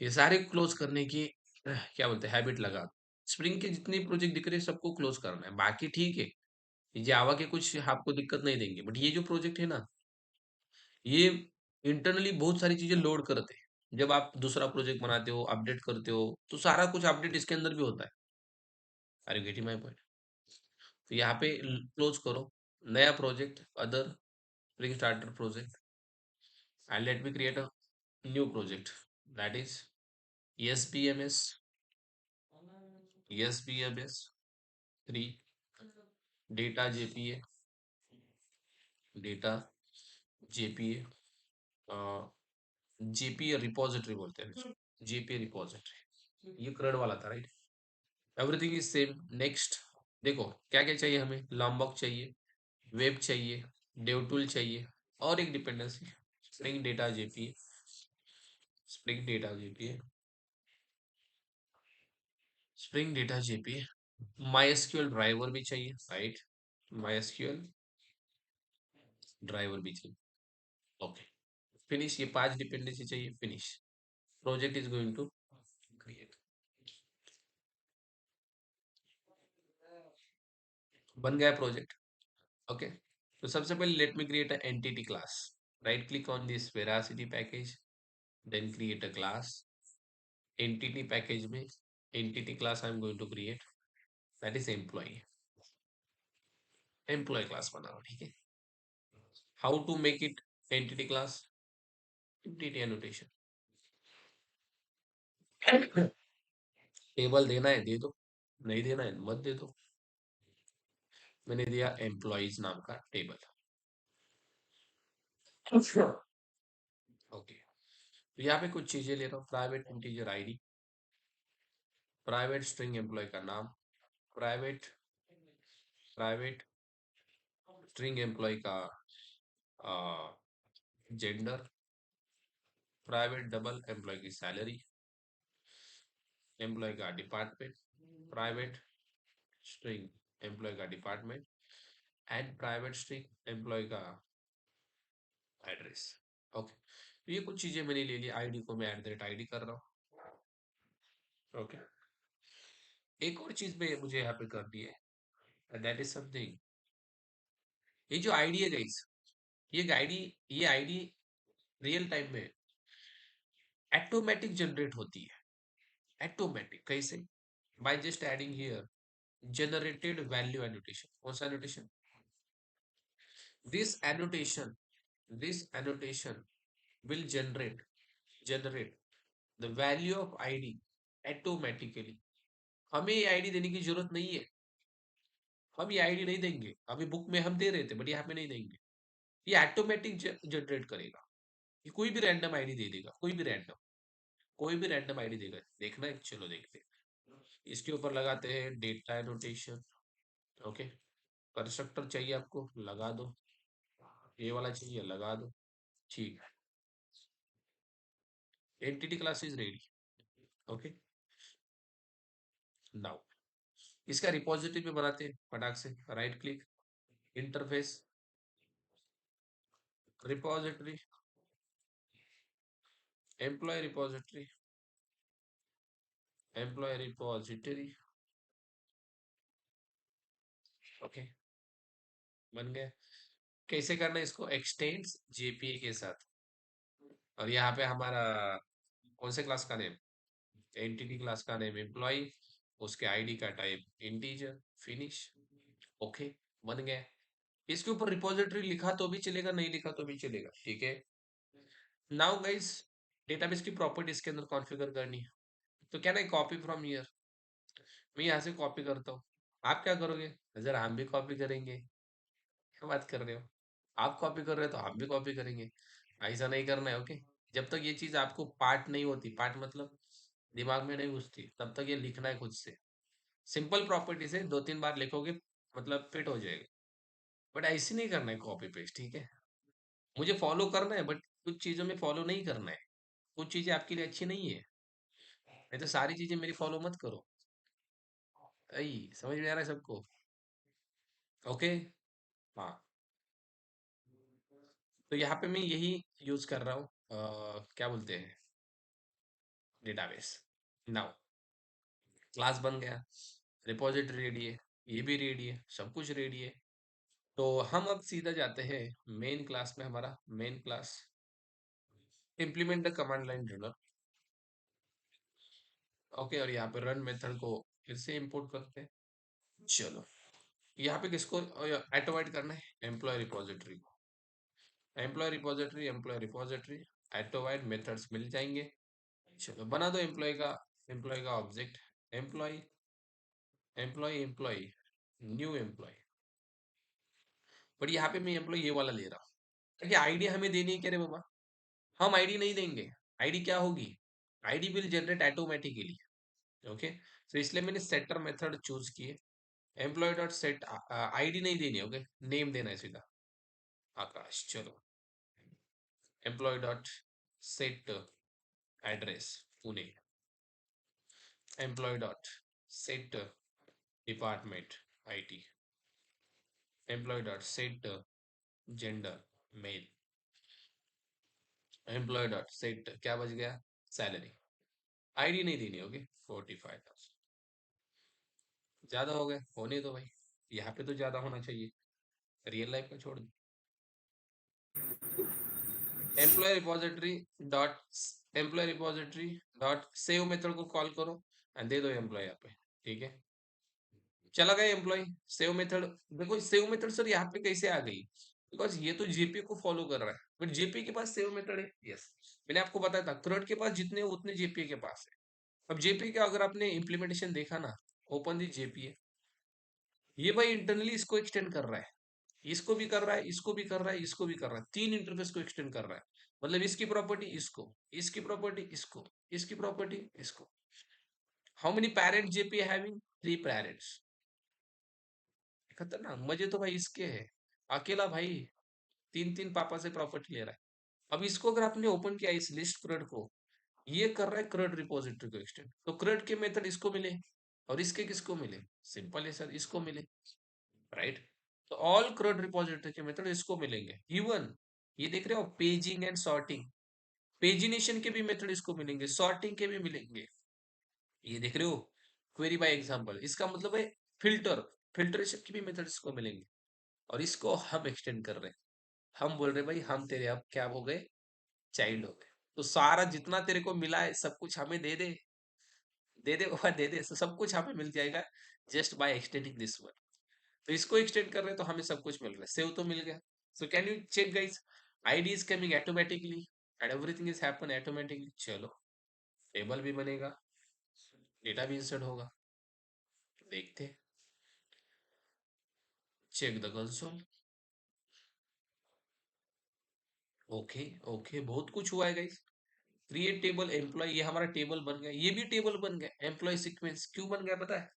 ये सारे क्लोज करने की क्या बोलते हैं, हैबिट लगा दो। स्प्रिंग के जितने प्रोजेक्ट दिख रहे हैं सबको क्लोज करना है, बाकी ठीक है, ये जावा के कुछ आपको दिक्कत नहीं देंगे, बट ये जो प्रोजेक्ट है ना, ये इंटरनली बहुत सारी चीजें लोड करते हैं। जब आप दूसरा प्रोजेक्ट बनाते हो, अपडेट करते हो, तो सारा कुछ अपडेट इसके अंदर भी होता है। Are you getting my point? तो यहाँ पे क्लोज करो, नया project, other Spring starter project, and let me create a new project, that is SBMS, SBMS 3, data JPA, data JPA, JPA repository बोलते हैं इसको, JPA रिपोजिटरी, ये CRUD वाला था, राइट? Everything is same. नेक्स्ट, देखो क्या क्या चाहिए हमें? लॉम्बॉक चाहिए, वेब चाहिए, डेवटूल चाहिए, और एक dependency spring data JPA, spring data JPA, spring data JPA, MySQL driver भी चाहिए, राइट? MySQL ड्राइवर भी चाहिए। ओके, फिनिश, ये 5 डिपेंडेंसी चाहिए, finish. Project is going to create, बन गया प्रोजेक्ट। ओके, तो सबसे पहले let me create a entity class. Right click on this veracity package, then create a class, entity package में entity class I am going to create, that is employ class बना रहा हूँ, ठीक है। How to make it entity class, entity annotation, table देना है दे दो, नहीं देना है मत दे दो। मैंने दिया एम्प्लॉइज नाम का टेबल, ओके। तो यहाँ पे कुछ चीजें ले रहा हूँ, private integer ID, private string employee का नाम, प्राइवेट प्राइवेट स्ट्रिंग एम्प्लॉय का जेंडर, प्राइवेट डबल एम्प्लॉय की सैलरी, एम्प्लॉय का डिपार्टमेंट, प्राइवेट स्ट्रिंग एम्प्लॉय का department and private string employee का एड्रेस, ओके। तो ये कुछ चीजें मैंने ले ली, आईडी को मैं @id कर रहा हूँ, ओके। एक और चीज में मुझे यहाँ पे करनी है, दैट इज समथिंग, ये जो आईडी है गाइस, ये आईडी रियल टाइम में ऑटोमेटिक जनरेट होती है, ऑटोमेटिक कैसे, by just adding here generated value annotation, कौन सा annotation, this annotation this annotation will generate the value of id automatically। हमें ये आईडी देने की जरूरत नहीं है, हम ये आईडी नहीं देंगे, अभी बुक में हम दे रहे थे बट यहाँ पे नहीं देंगे, ये ऑटोमेटिक जनरेट करेगा, ये कोई भी रैंडम आईडी दे देगा, कोई भी रैंडम आईडी देगा, देखना है, चलो देखते हैं। इसके ऊपर लगाते हैं डेटा एनोटेशन, ओके। कंस्ट्रक्टर चाहिए आपको, लगा दो, ये वाला चाहिए, लगा दो, ठीक है। Entity class is ready, okay. Now इसका रिपोजिटरी पे बनाते हैं फटाक से, right click, interface, repository, employee repository, employee repository, okay, बन गया। कैसे करना है इसको, एक्सटेंड्स जेपीए के साथ, और यहाँ पे हमारा कौन से क्लास का नेम, एंटिटी क्लास का नेम एम्प्लॉय, उसके आईडी का टाइप इंटीजर, फिनिश, ओके, बन गया। इसके ऊपर रिपोजिटरी लिखा तो भी चलेगा, नहीं लिखा तो भी चलेगा, ठीक है। नाउ गाइस, डेटाबेस की प्रॉपर्टी इसके अंदर कॉन्फ़िगर करनी है, तो क्या ना, कॉपी फ्रॉम हियर, मैं यहाँ से कॉपी करता हूँ। आप क्या करोगे, अगर हम भी कॉपी करेंगे, क्या बात कर रहे हो, आप कॉपी कर रहे हो तो हम भी कॉपी करेंगे, ऐसा नहीं करना है, ओके। जब तक ये चीज आपको पार्ट नहीं होती, पार्ट मतलब दिमाग में नहीं घुसती, तब तक ये लिखना है खुद से, सिंपल प्रॉपर्टी से 2-3 बार लिखोगे, मतलब फिट हो जाएगा, बट ऐसे नहीं करना है कॉपी पेस्ट, ठीक है। मुझे फॉलो करना है बट कुछ चीजों में फॉलो नहीं करना है, कुछ चीजें आपके लिए अच्छी नहीं है, नहीं तो सारी चीजें मेरी फॉलो मत करो। आई समझ में आ रहा है सबको, ओके। हाँ, तो यहाँ पे मैं यही यूज कर रहा हूँ, क्या बोलते हैं, डेटाबेस। नाउ क्लास बन गया, रिपोजिटरी रेडी है, ये भी रेडी है, सब कुछ रेडी है। तो हम अब सीधा जाते हैं मेन क्लास में, हमारा main class, implement the command line runner, okay. और यहाँ पे रन मेथड को फिर से इंपोर्ट करते हैं, चलो। यहाँ पे किसको एटोवाइड करना है, एम्प्लॉय रिपोजिटरी को, एम्प्लॉय रिपोजिटरी एटोवाइड मेथड्स मिल जाएंगे, चलो बना दो एम्प्लॉय का object, employee employee new employee, but यहाँ पे मैं एम्प्लॉय ये वाला ले रहा हूँ, ताकि आईडी हमें देनी है, क्या रे बाबा, हम आईडी नहीं देंगे, आईडी क्या होगी, ID will generate automatically, okay. तो इसलिए मैंने सेटर मेथड चूज किए, एम्प्लॉय डॉट सेट, आईडी नहीं देनी, ओके, नेम देना है सीधा, आकाश, चलो, employ dot set address Pune, employ dot set department IT, employ dot set gender male, employ dot set क्या बच गया, सैलरी, आईडी नहीं देनी, होगी 45,000, ज्यादा हो गए, होने दो भाई, यहाँ पे तो ज्यादा होना चाहिए, रियल लाइफ का छोड़ दो। Employee repository dot employee repository dot save method को कॉल करो एंड दे दो एम्प्लॉय यहाँ पे, ठीक है। चला गया एम्प्लॉय, सेव मेथड। देखो सेव मेथड सर यहाँ पे कैसे आ गई, बिकॉज ये तो जेपी को फॉलो कर रहा है, बट जेपी के पास सेव मेथड है, यस। मैंने आपको बताया था क्रड के पास जितने उतने जेपी के पास है। अब जेपी का अगर आपने इम्प्लीमेंटेशन देखा ना, ओपन दी जेपी है, ये भाई इंटरनली इसको एक्सटेंड कर रहा है, इसको भी कर रहा है, इसको भी कर रहा है, इसको भी कर रहा है, तीन इंटरफेस को एक्सटेंड कर रहा है। मतलब इसकी प्रॉपर्टी इसको, इसकी प्रॉपर्टी इसको, इसकी प्रॉपर्टी इसको। How many parent JP having? 3 parents. खतरनाक मजे तो भाई इसके है, अकेला भाई तीन तीन पापा से प्रॉपर्टी ले रहा है। अब इसको अगर आपने ओपन किया इस लिस्ट क्रड को, ये कर रहा है क्रड रिपोजिटरी को एक्सटेंड, तो क्रड के मेथड इसको मिले और इसके किसको मिले? सिंपल है सर, इसको मिले, राइट। तो ऑल क्रड रिपोजिटरी के मेथड इसको मिलेंगे। इवन ये देख रहे हो पेजिंग एंड सॉर्टिंग, पेजिनेशन के भी मेथड इसको मिलेंगे, सॉर्टिंग के भी मिलेंगे। ये देख रहे हो क्वेरी बाय एग्जांपल, इसका मतलब है फिल्टर, फिल्ट्रेशन के भी मेथड इसको मिलेंगे। और इसको हम एक्सटेंड कर रहे हैं, हम बोल रहे भाई हम तेरे अब क्या हो गए, चाइल्ड हो गए। तो सारा जितना तेरे को मिला है सब कुछ हमें दे दे, दे दे बाबा दे दे, सब कुछ हमें मिल जाएगा just by extending this one. तो इसको एक्सटेंड कर रहे हैं तो हमें सब कुछ मिल रहा है, सेव तो मिल गया। So can you check guys, ID is coming automatically and everything is happen automatically. चलो टेबल भी बनेगा, डेटा भी इंसर्ट होगा, देखते हैं। Check the console. Okay okay, बहुत कुछ हुआ है गाइस। क्रिएट टेबल एम्प्लॉय, ये हमारा टेबल बन गया, ये भी टेबल बन गया। एम्प्लॉय सीक्वेंस क्यों बन गया पता है?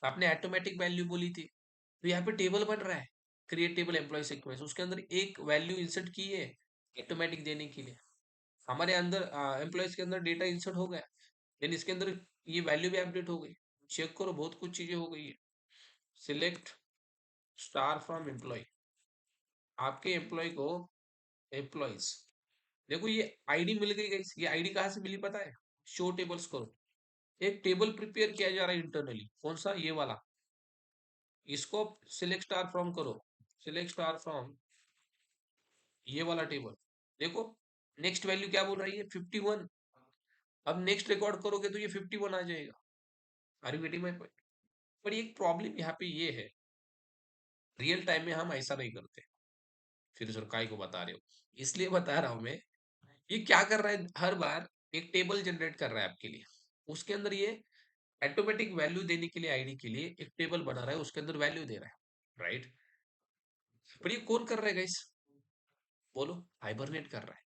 आपने ऑटोमेटिक वैल्यू बोली थी, तो यहाँ पे टेबल बन रहा है। क्रिएट टेबल एम्प्लॉय सीक्वेंस, उसके अंदर एक वैल्यू इंसर्ट की है ऑटोमेटिक देने के लिए। हमारे अंदर एम्प्लॉयज के अंदर डेटा इंसर्ट हो गया, देन इसके अंदर ये वैल्यू भी अपडेट हो गई। चेक करो बहुत कुछ चीजें हो गई है। सिलेक्ट स्टार फ्रॉम एम्प्लॉय, आपके एम्प्लॉय को, एम्प्लॉयज, देखो ये आईडी मिल गई गाइस। ये आईडी कहाँ से मिली पता है? शो टेबल्स करो, एक टेबल प्रिपेयर किया जा रहा है इंटरनली, कौन सा? ये वाला। इसको सिलेक्ट स्टार फ्रॉम करो, सिलेक्ट स्टार फ्रॉम ये वाला टेबल। देखो नेक्स्ट वैल्यू क्या बोल रही है? 51। अब नेक्स्ट रिकॉर्ड करोगे तो ये 51 आ जाएगा। Are you getting my point? पर एक प्रॉब्लम यहाँ पे ये है, रियल टाइम में हम ऐसा नहीं करते। फिर सर काय को बता रहे हो? इसलिए बता रहा हूं मैं, ये क्या कर रहा है हर बार, एक टेबल जनरेट कर रहा है आपके लिए, उसके अंदर ये ऑटोमेटिक वैल्यू देने के लिए, आईडी के लिए एक टेबल बना रहा है, उसके अंदर वैल्यू दे रहा है, राइट। पर ये कौन कर रहा है गाइस? बोलो, हाइबरनेट कर रहा है।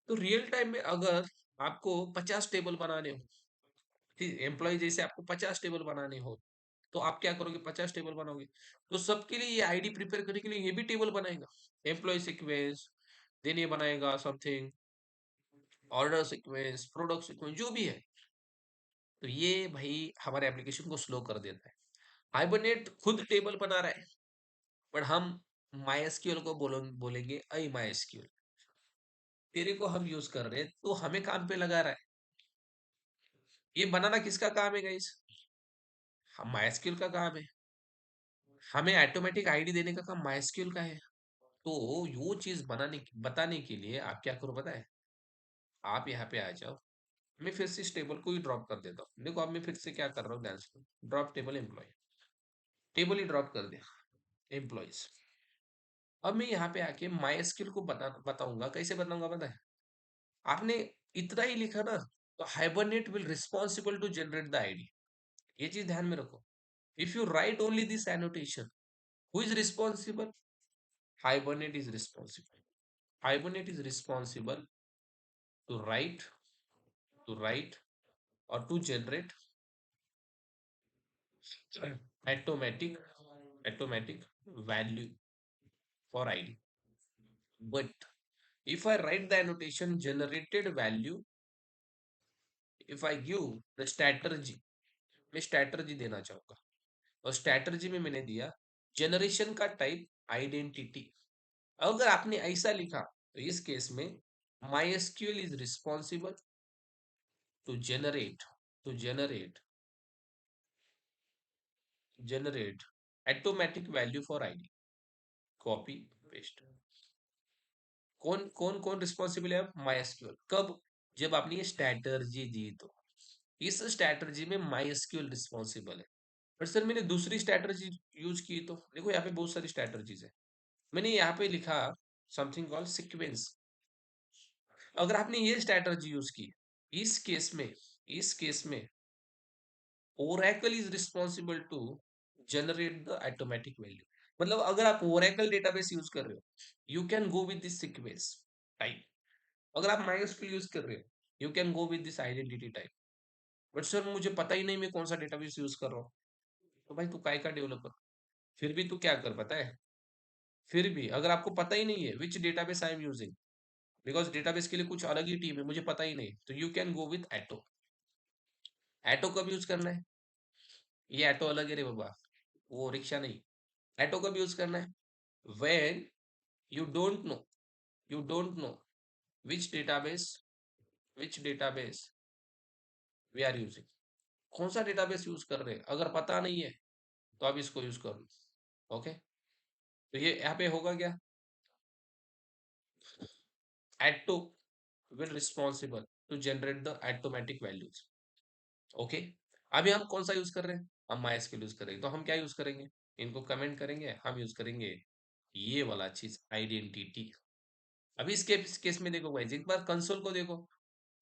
तो रियल टाइम में अगर आपको 50 टेबल बनाने हो, ठीक, एम्प्लॉय जैसे आपको 50 टेबल बनाने हो, तो आप क्या करोगे? 50 टेबल बनाओगे, तो सबके लिए ये आईडी प्रिपेयर करने के लिए ये भी टेबल बनाएगा, एम्प्लॉय सीक्वेंस, देन ये बनाएगा something, order sequence, product sequence, जो भी है। तो ये भाई हमारे एप्लीकेशन को स्लो कर देता है। हाइबरनेट खुद टेबल बना रहा है, बट हम माइएसक्यूएल को बोलेंगे आई माइएसक्यूएल, तेरे को हम यूज कर रहे हैं तो हमें काम पे लगा रहा है। ये बनाना किसका काम है गाइस? हम माइएसक्यूएल का काम है, हमें ऑटोमेटिक आईडी देने का काम माइएसक्यूएल का है। तो वो चीज बनाने बताने के लिए आप क्या करो पता है? आप यहाँ पे आ जाओ, मैं फिर से इस टेबल को ही ड्रॉप कर देता हूँ। देखो अब मैं फिर से क्या कर रहा हूँ, ध्यान से ड्रॉप टेबल एम्प्लॉय, टेबल ही ड्रॉप कर दिया एम्प्लॉयज। अब मैं यहाँ पे आके माई स्किल को बताऊंगा, कैसे बताऊंगा पता है? आपने इतना ही लिखा ना, तो Hibernate will responsible to generate the ID. ये चीज ध्यान में रखो। If you write only this annotation, who is responsible? Hibernate is responsible, Hibernate is responsible to write, to write और to generate automatic automatic value for id. But if I write the annotation generated value, if I give the strategy, मैं strategy देना चाहूंगा, और strategy में मैंने दिया generation का type identity. अगर आपने ऐसा लिखा तो इस केस में MySQL is responsible to generate automatic value for id. Copy paste, कौन कौन कौन रिस्पॉन्सिबल है? माइस्क्यूएल। कब? जब आपने ये स्ट्रैटर्जी दी तो इस स्ट्रैटर्जी में माइस्क्यूएल रिस्पॉन्सिबल है। पर सर मैंने दूसरी स्ट्रैटर्जी यूज की तो देखो यहाँ पे बहुत सारी स्ट्रैटर्जीज है। मैंने यहाँ पे लिखा समथिंग कॉल्ड सीक्वेंस। अगर आपने ये स्ट्रैटर्जी यूज की, इस केस में इस केस में Oracle is responsible to generate the automatic value. मतलब अगर आप ओरेकल डेटाबेस यूज कर रहे हो, you can go with this sequence type. अगर आप माइस्क्यूएल यूज कर रहे हो, you can go with this identity type. But sir मुझे पता ही नहीं मैं कौन सा डेटाबेस यूज कर रहा हूँ। तो भाई तू काय का डेवलपर? फिर भी तू क्या कर, पता है? फिर भी अगर आपको पता ही नहीं है which database I am using, because database के लिए कुछ अलग ही टीम है, मुझे पता ही नहीं, तो यू कैन गो विथ एटो। एटो कब यूज करना है? ये एटो अलग है रे बाबा, वो रिक्शा नहीं। एटो कब यूज करना है? When you don't know, you don't know which database, which database we are using. कौन सा डेटाबेस यूज कर रहे हैं, अगर पता नहीं है तो आप इसको यूज कर लो। ओके, तो ये यहाँ पे होगा क्या? Auto will responsible to generate the automatic values. Okay, अभी हम कौन सा यूज कर रहे हैं? हम माइस्क्यूएल यूज करेंगे, तो हम क्या यूज करेंगे? इनको कमेंट करेंगे, हम यूज करेंगे ये वाला चीज, आइडेंटिटी। अभी इसके इस केस में देखो गाइस, एक बार कंसोल को देखो।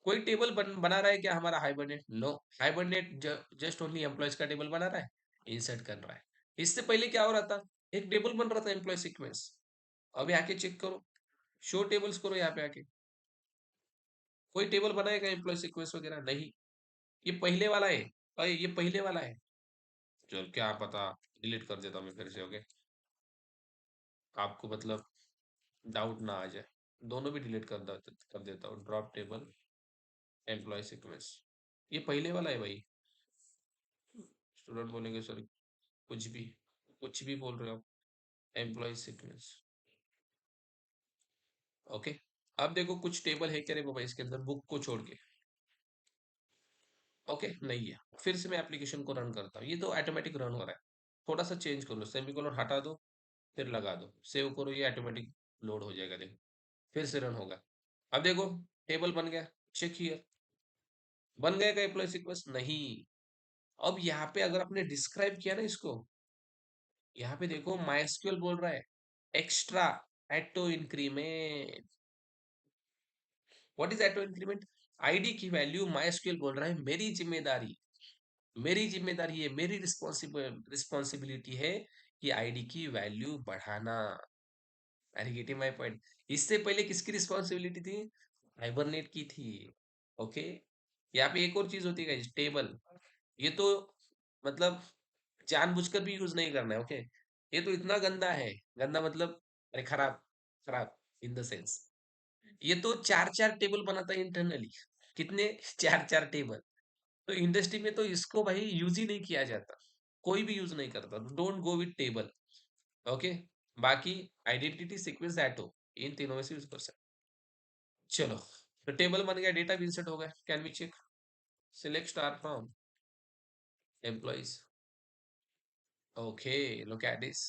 कोई टेबल बना रहा है क्या हमारा Hibernate? No, Hibernate just only employees का टेबल बना रहा है, इंसर्ट कर रहा है। इससे पहले क्या हो रहा था? एक टेबल बन रहा था एम्प्लॉय सीक्वेंस। अभी आके चेक करो, शो टेबल्स करो यहाँ पे आके, कोई टेबल बनाएगा एम्प्लॉय सीक्वेंस वगैरह नहीं। ये पहले वाला है, अरे ये पहले वाला है। चल क्या पता, डिलीट कर देता हूँ मैं फिर से। ओके, आपको मतलब डाउट ना आ जाए, दोनों भी डिलीट कर देता हूँ। ड्रॉप टेबल एम्प्लॉय सीक्वेंस, ये पहले वाला है भाई। स्टूडेंट बोलेंगे सर कुछ भी, कुछ भी बोल रहे हो, एम्प्लॉय सीक्वेंस। ओके, अब देखो कुछ टेबल है क्या रे बाबा इसके अंदर, बुक को छोड़ के? ओके नहीं है। फिर से मैं एप्लीकेशन को रन करता हूँ, ये तो ऑटोमेटिक रन हो रहा है। थोड़ा सा चेंज कर लो, सेमीकोलन हटा दो, फिर लगा दो, सेव करो, ये ऑटोमेटिक लोड हो जाएगा। देखो फिर से रन होगा। अब देखो टेबल बन गया, चेक हियर। बन गया का एम्प्लॉय सीक्वेंस? नहीं। अब यहाँ पे अगर आपने डिस्क्राइब किया ना इसको, यहाँ पे देखो माइस्क्यूएल बोल रहा है extra auto increment. What is auto increment? ID की वैल्यू माइस्क्यूएल बोल रहा है मेरी जिम्मेदारी, मेरी जिम्मेदारी है, मेरी रिस्पॉन्सिबिलिटी है कि आईडी की वैल्यू बढ़ाना। अरे गेटिंग माय पॉइंट? इससे पहले किसकी रिस्पॉन्सिबिलिटी थी? हाइबरनेट की थी। ओके, यहाँ पे एक और चीज होती है टेबल। ये तो मतलब जानबूझकर भी यूज नहीं करना है। ओके, ये तो इतना गंदा है, गंदा मतलब अरे खराब, खराब इन द सेंस, ये तो चार चार टेबल बनाता है इंटरनली। कितने? चार चार टेबल। तो इंडस्ट्री में तो इसको भाई यूज ही नहीं किया जाता, कोई भी यूज नहीं करता, don't go with table. Okay, बाकी आइडेंटिटी सीक्वेंस एटो, इन तीनों में से यूज कर सकते। चलो, तो टेबल बन गया, डेटा भी इंसर्ट हो गया, can we check? Select star from employees. Okay, look at this,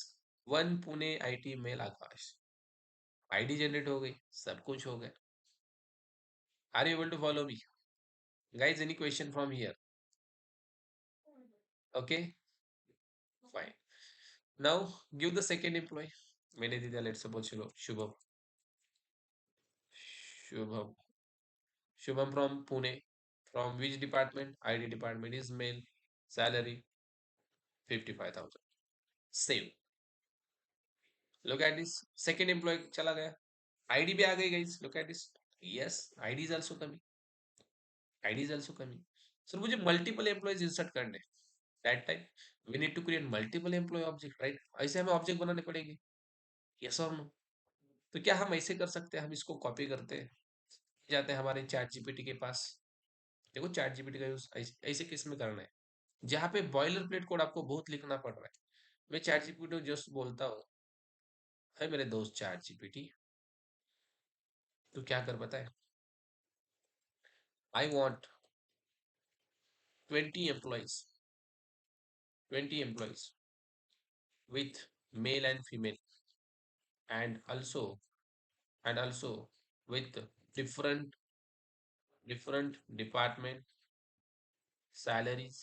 one Pune IT male Akash, ID generate हो गई, सब कुछ हो गया। Are you able to follow me guys? Any question from here? Okay fine. Now give the second employee. मैंने दे दिया, let's suppose चलो Shubham, Shubham, Shubham from Pune, from which department? ID department, is male, salary 55,000, save. Look at this, second employee चला गया, ID भी आ गई guys, look at this. Yes, ID is also coming, ID is also coming. Sir मुझे multiple employees insert करने, that time we need to create multiple employee object, right? ऐसे हमें object बनाने पड़ेंगे, यस और नो? तो क्या हम ऐसे कर सकते हैं? हम इसको कॉपी करते हैं, जाते हैं हमारे चैट जीपीटी के पास। देखो चैट जीपीटी का यूज ऐसे केस में करना है जहाँ पे बॉयलर प्लेट कोड आपको बहुत लिखना पड़ रहा है। मैं चैट जीपीटी जस्ट बोलता हूँ, है मेरे दोस्त चैट जीपीटी, तो क्या कर पता है? I want 20 employees, 20 employees with male and female, and also and also with different department salaries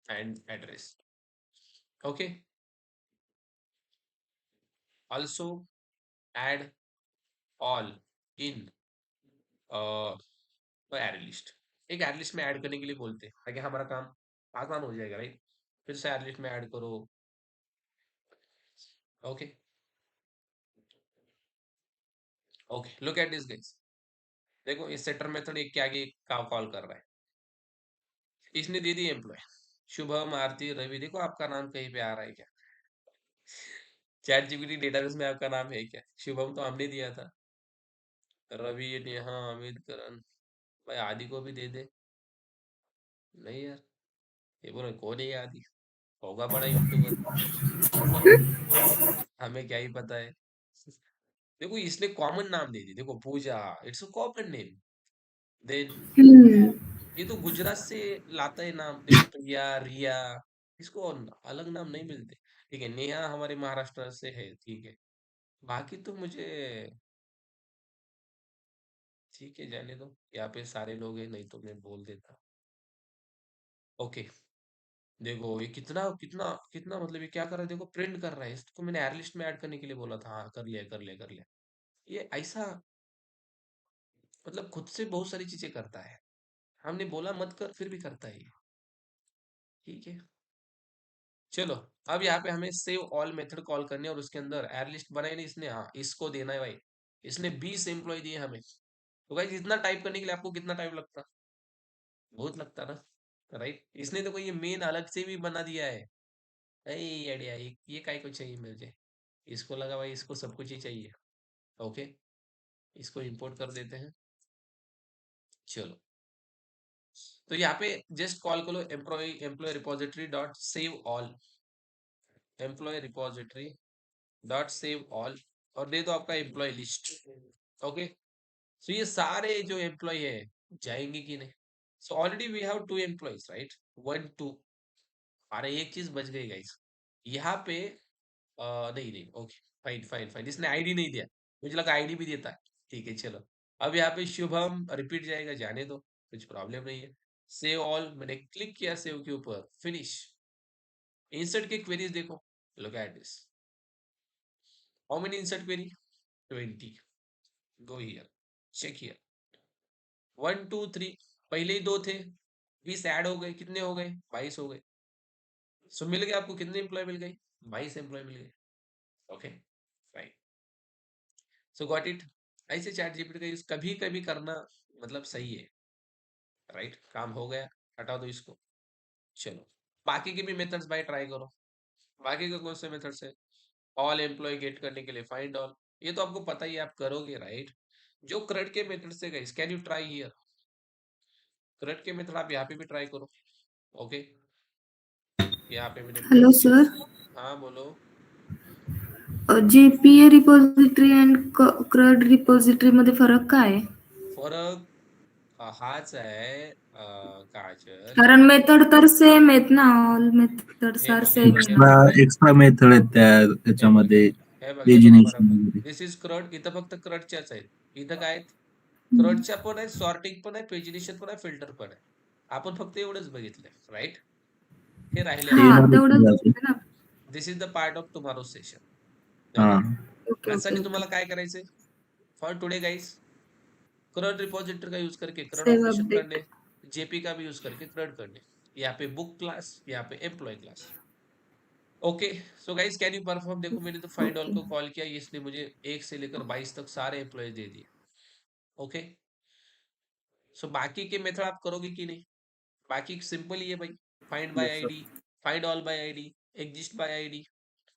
and address. Okay. Also add all in add list. एक एड लिस्ट में ऐड करने के लिए बोलते हैं ताकि हमारा काम आसान हो जाएगा, राइट. फिर से एड लिस्ट में ऐड करो. Okay. Okay, look at this guys. देखो इस सेटर मेथड एक के आगे का कॉल कर रहा है. इसने दे दी एम्प्लॉय शुभम आरती रवि. देखो आपका नाम कहीं पे आ रहा है क्या? चैट जीपीटी डेटाबेस में आपका नाम है क्या? शुभम तो हमने दिया था. रवि नेहा अमित करण. भाई आदि को भी दे दे. नहीं यार, ये बोलो कौन है ये आदि? होगा बड़ा यूट्यूबर, हमें क्या ही पता है. देखो इसने कॉमन नाम दे दी. देखो Puja, it's a common name. Then hmm. ये तो गुजरात से लाता है नाम. देखो प्रिया, रिया, इसको अलग नाम नहीं मिलते. ठीक है, नेहा हमारे महाराष्ट्र से है, ठीक है. बाकी तो मुझे ठीक है, जाने दो. यहाँ पे सारे लोग हैं, नहीं तो मैं बोल देता. ओके. देखो ये कितना कितना कितना, मतलब ये क्या कर रहा है? देखो प्रिंट कर रहा है. इसको मैंने एयर लिस्ट में ऐड करने के लिए बोला था. हाँ, कर लिया कर लिया कर लिया. ये ऐसा, मतलब खुद से बहुत सारी चीजें करता है. हमने बोला मत कर, फिर भी करता है ये. ठीक है. चलो, अब यहाँ पे हमें सेव ऑल मेथड कॉल करनी है और उसके अंदर एर लिस्ट बनाई नहीं इसने. हाँ, इसको देना है भाई. इसने 20 एम्प्लॉय दिए हमें. तो भाई इतना टाइप करने के लिए आपको कितना टाइम लगता? बहुत लगता ना, राइट. इसने तो कोई ये मेन अलग से भी बना दिया है. अरे आइडिया, ये काय को चाहिए मुझे? इसको लगा भाई इसको सब कुछ ही चाहिए. ओके, इसको इंपोर्ट कर देते हैं. चलो, तो यहाँ पे जस्ट कॉल करो employee employee repository dot save all. Employee repository dot save all और दे दो आपका एम्प्लॉय लिस्ट. ओके. सो ये सारे जो एम्प्लॉय है जाएंगे कि नहीं? So already we have 2 employees, right. 1 2. अरे एक चीज बच गई गाइस. यहाँ पे नहीं नहीं, ओके. फाइन फाइन फाइन, इसने आईडी नहीं दिया. मुझे लगा आईडी भी देता है. ठीक है, चलो. अब यहाँ पे शुभम रिपीट जाएगा, जाने दो, कुछ प्रॉब्लम नहीं है. सेव ऑल, मैंने क्लिक किया सेव के ऊपर. फिनिश. इंसर्ट के क्वेरीज देखो. Look at this. How many insert query? 20. Go here, check here. 1 2 3. पहले ही 2 थे, 20 ऐड हो गए. कितने हो गए? 22 हो गए. सो मिल गए आपको कितने एम्प्लॉय मिल गए? 22 एम्प्लॉय मिल गए. Okay, fine. So got it. ऐसे चैट जीपीटी का यूज कभी कभी करना मतलब सही है, राइट. काम हो गया, हटा दो इसको. चलो, बाकी के भी मेथड्स बाय ट्राई करो. बाकी का कौन से मेथड्स है? ऑल एम्प्लॉय गेट करने के लिए फाइंड ऑल. ये तो आपको पता ही है, आप करोगे, राइट. जो CRUD के मेथड से गए, can you try here? CRUD के मेथड आप यहाँ पे भी ट्राई करो. ओके. यहाँ पे मैंने हेलो पेस्ट किया. सर. हाँ बोलो. जेपीए रिपॉझिटरी अँड क्रड रिपॉझिटरी मध्ये फरक काय आहे? फरक हाच आहे, काजल. कारण मेथड तर सेम आहेत ना. ऑल मेथड्स हे आर बघ हे सेम. बघ हे बघ एक्स्ट्रा एक्स्ट्रा मेथड आहेत त्या हे बघ त्याच्यामध्ये हे बघ फरक पेजिनेशन बघ. वगैरे. This is क्रड. इथं फक्त क्रडच्याच आहेत. इथं काय आहेत? क्रडच्या पण आहे, सॉर्टिंग पण आहे, पेजिनेशन पण आहे, फिल्टर पण आहे. आपण फक्त एवढंच बघितलंय, राईट. हे राहिले ते हा, आपले. येणारच तेवढंच नाही अजून. होतं ना. This is the part of tomorrow session. हा. ओके. ओके ओके यासाठी ओके. तुम्हाला काय करायचंय? फॉर टुडे गाइस, क्रड रिपॉजिटरी का यूज करके क्रड सेव्ह ऑपरेशन अपडेट. करने, जेपी का भी यूज करके क्रड करने. यहाँ पे बुक क्लास, यहाँ पे employee class. Okay. So guys, can you perform? देखो मैंने तो फाइंड ऑल ओके. को कॉल किया, इसने मुझे 1 से लेकर 22 तक सारे एम्प्लॉय दे दिए. ओके. सो बाकी के मेथड आप करोगे कि नहीं? बाकी सिंपल ही है भाई. Find by yes sir. ID, find all by ID, exist by ID,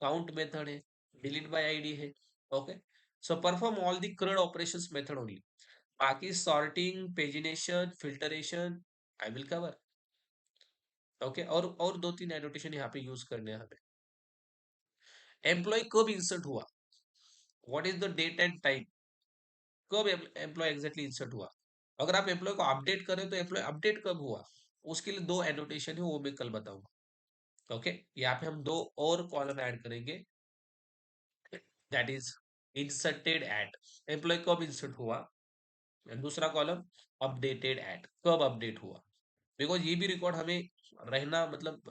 count method है, डिलीट बाय आईडी है. Okay. So perform all the CRUD operations method only. बाकी sorting, pagination, filtration I will cover. Okay. और 2 3 annotation यहाँ पे use करने हैं हमें. Employ कब इंसर्ट हुआ? What is the date and time? कब एम्प्लॉय एग्जैक्टली इंसर्ट हुआ? अगर आप एम्प्लॉय को अपडेट करें तो एम्प्लॉय अपडेट कब हुआ? उसके लिए 2 एनोटेशन है, वो मैं कल बताऊंगा. ओके. यहाँ पे हम 2 और कॉलम ऐड करेंगे. That is inserted at, employee कब इंसर्ट हुआ, दूसरा कॉलम अपडेटेड एट, कब अपडेट हुआ, बिकॉज ये भी रिकॉर्ड हमें रहना मतलब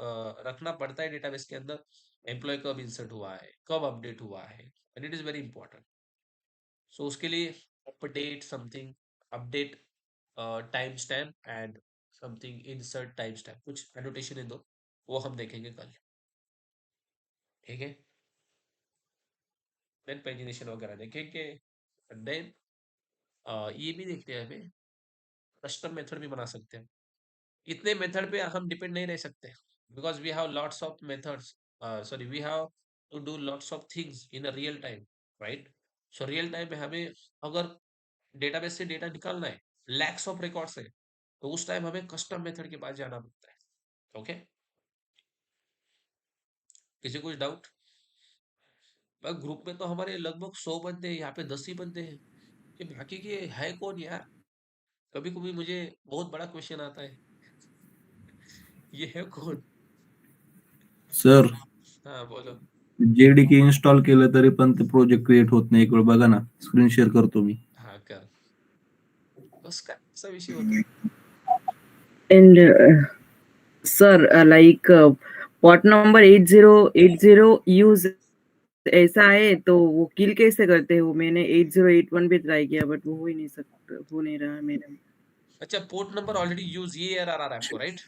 रखना पड़ता है डेटाबेस के अंदर, एम्प्लॉय कब इंसर्ट हुआ है, कब अपडेट हुआ है, and it is very important. So उसके लिए update something, update time stamp and something insert time stamp, कुछ एनोटेशन है दो, वो हम देखेंगे कल, ठीक है। देन पेजिनेशन वगैरह देखेंगे, देन ये भी देखते हैं, हमें कस्टम मेथड भी बना सकते हैं। इतने मेथड पे हम डिपेंड नहीं रह सकते, because we have lots of methods, sorry we have to do lots of things in a real time, right. So real time में हमें अगर डेटाबेस से डेटा निकालना है, लैक्स ऑफ रिकॉर्ड्स है, तो उस टाइम हमें कस्टम मेथड के पास जाना पड़ता है, ओके। किसी कुछ डाउट? ग्रुप में तो हमारे लगभग 100 बंदे हैं, यहाँ पे 10 ही बंदे हैं, ये बाकी के है कौन यार? कभी कभी मुझे बहुत बड़ा क्वेश्चन आता है, ये है कौन? सर हाँ बोलो। जेडीके इन्स्टॉल केलं तरी पण ते प्रोजेक्ट क्रिएट होत नाही, एक वेळ बघा ना, स्क्रीन शेअर करतो मी. हाँ कर, उसका ऐसा विषय होता है। And sir, like port number 8080 use ऐसा है तो वो किल कैसे करते हो? मैंने 8081 पे ट्राई किया बट वो हो ही नहीं सकता, हो नहीं रहा मेरा। अच्छा, पोर्ट नंबर ऑलरेडी यूज, ये एरर आ रहा है आपको, राइट?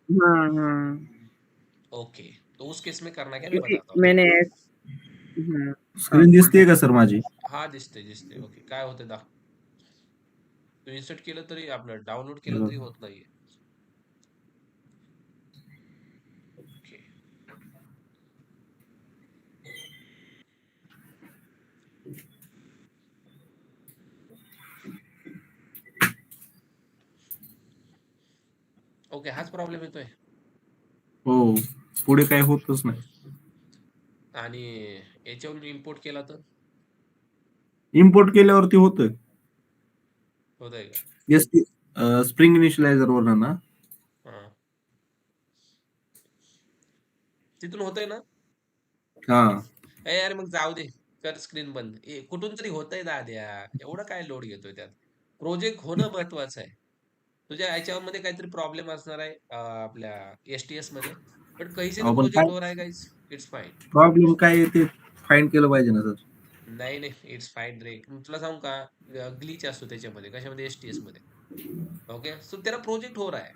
हाँ हाँ, ओके, तो उस केस में करना क्या, मैं क्योंकि बताता हूँ, ठीक मैंने है। हाँ स्क्रीन दिसतेय का सर माझी? हाँ दिसते दिसते, ओके, काय होते दा, तू इन्सर्ट केलं तरी, आपलं डाउनलोड हे केलं तरी बघा. होत नाहीये, ओके। ओके, हाच प्रॉब्लेम येतोय, हो, पुढे काय होतच नाही. आणि याच्यावरून इम्पोर्ट केला तर इम्पोर्ट केल्यावरती होतं. होतंय का? एस स्प्रिंग इनिशियलायझर वरनं ना. हा, तिथून होतंय ना? हा, ए यार मग जाऊ दे, कर स्क्रीन बंद, कुठून तरी होतंय दाद्या, एवढं काय लोड घेतोय त्यात, प्रोजेक्ट होणं महत्वाचं आहे. तुझ्या याच्यामध्ये काहीतरी प्रॉब्लेम असणार आहे, आपल्या एसटीएस मध्ये, बट कहीं से तो आपण प्रोजेक्ट काय हो रहा है गाइस, इट्स फाइन। प्रॉब्लेम काय आहे ते फाइंड केलं पाहिजे ना सर. नाही नाही, इट्स फाइन रे, तुला सांगू का, ग्लिच असतो त्याच्यामध्ये, कशामध्ये, एसटीएस मध्ये, ओके। सो तेरा प्रोजेक्ट हो रहा है,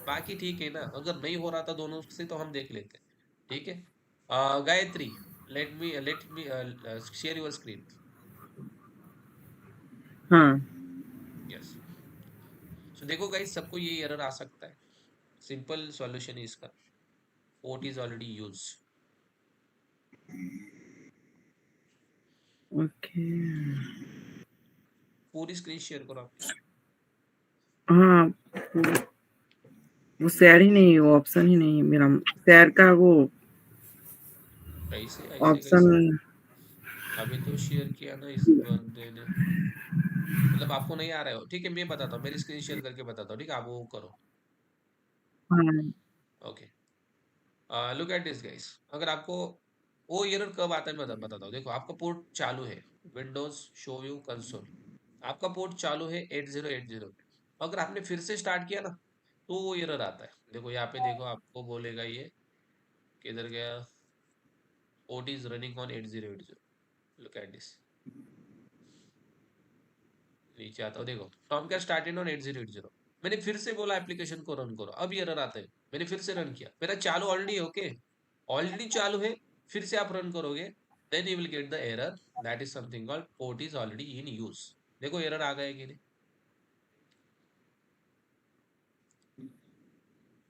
बाकी ठीक है ना, अगर नहीं हो रहा था दोनों से तो हम देख लेते, ठीक है। Gayatri, let me share your screen, हाँ यस। सो देखो गाइस, सबको ये एरर आ सकता है, सिंपल सॉल्यूशन है इसका, port is already use, okay. पूरी स्क्रीन शेयर करो आपकी, हाँ वो शेयर ही नहीं, वो ऑप्शन ही नहीं मेरा, शेयर का वो कैसे ऐसे ऑप्शन। कैसे, अभी तो शेयर किया ना इस बंदे ने, मतलब आपको नहीं आ रहा है, ठीक है, मैं बताता हूँ, मेरी स्क्रीन शेयर करके बताता हूँ, ठीक है, आप वो करो, हाँ okay. Look at this guys, अगर आपको वो एरर कब आता है मैं बताता हूँ, देखो आपका पोर्ट चालू है, विंडोज शो व्यू कंसोल, आपका पोर्ट चालू है 8080 पे, अगर आपने फिर से स्टार्ट किया ना, तो वो एरर आता है, देखो यहाँ पे, देखो आपको बोलेगा ये, किधर गया, port is running on 8080, look at this, नीचे आता हूँ, देखो टॉम कैट स्टार्टेड ऑन 8080, मैंने फिर से बोला एप्लीकेशन को रन करो, अब एरर आता है, मैंने फिर से रन किया, मेरा चालू ऑलरेडी है, ओके, ऑलरेडी चालू है, फिर से आप रन करोगे, then you will get the error, that is something called port is already in use. देखो एरर आ गया कि नहीं,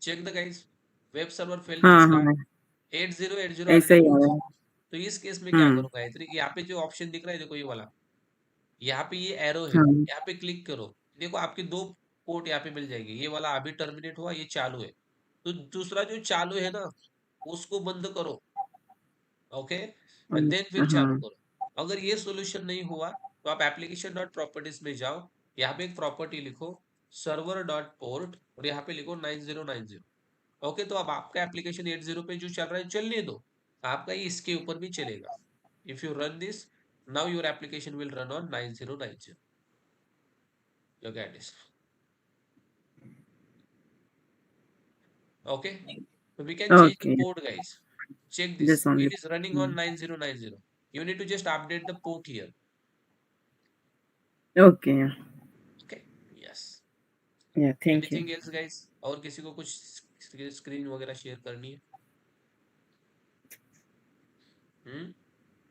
check the guys, web server fail to हाँ स्टार्ट, हाँ, 8080 ऐसा ऑलरेडी ही आ यूज, रहा है। तो इस केस में क्या हम्म, करूंगा, यहाँ पे जो ऑप्शन दिख रहा है, देखो ये वाला, यहाँ पे ये एरो है, हाँ यहाँ पे क्लिक करो, देखो आपके दो पोर्ट यहाँ पे मिल जाएगी, ये वाला अभी टर्मिनेट हुआ, ये चालू है, तो दूसरा जो चालू है ना, उसको बंद करो, ओके, एंड देन फिर चालू हाँ, करो। अगर ये सोल्यूशन नहीं हुआ, तो आप एप्लीकेशन डॉट प्रॉपर्टीज में जाओ, यहाँ पे एक प्रॉपर्टी लिखो, सर्वर डॉट पोर्ट, और यहाँ पे लिखो 9090, ओके। तो अब आपका एप्लीकेशन 80 पे जो चल रहा है चलने दो, आपका ये इसके ऊपर भी चलेगा, If you run this, now your application will run on 9090. Look at this. Okay, so we can change the Okay, port, guys. Check this. this only. It is running on 9090. You need to just update the port here. Okay, yeah. Okay. Yes. Yeah, thank you. Anything else, guys? और किसी को कुछ screen वगैरह share करनी है?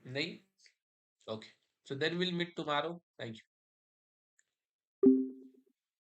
नहीं? Okay. So then we'll meet tomorrow. Thank you.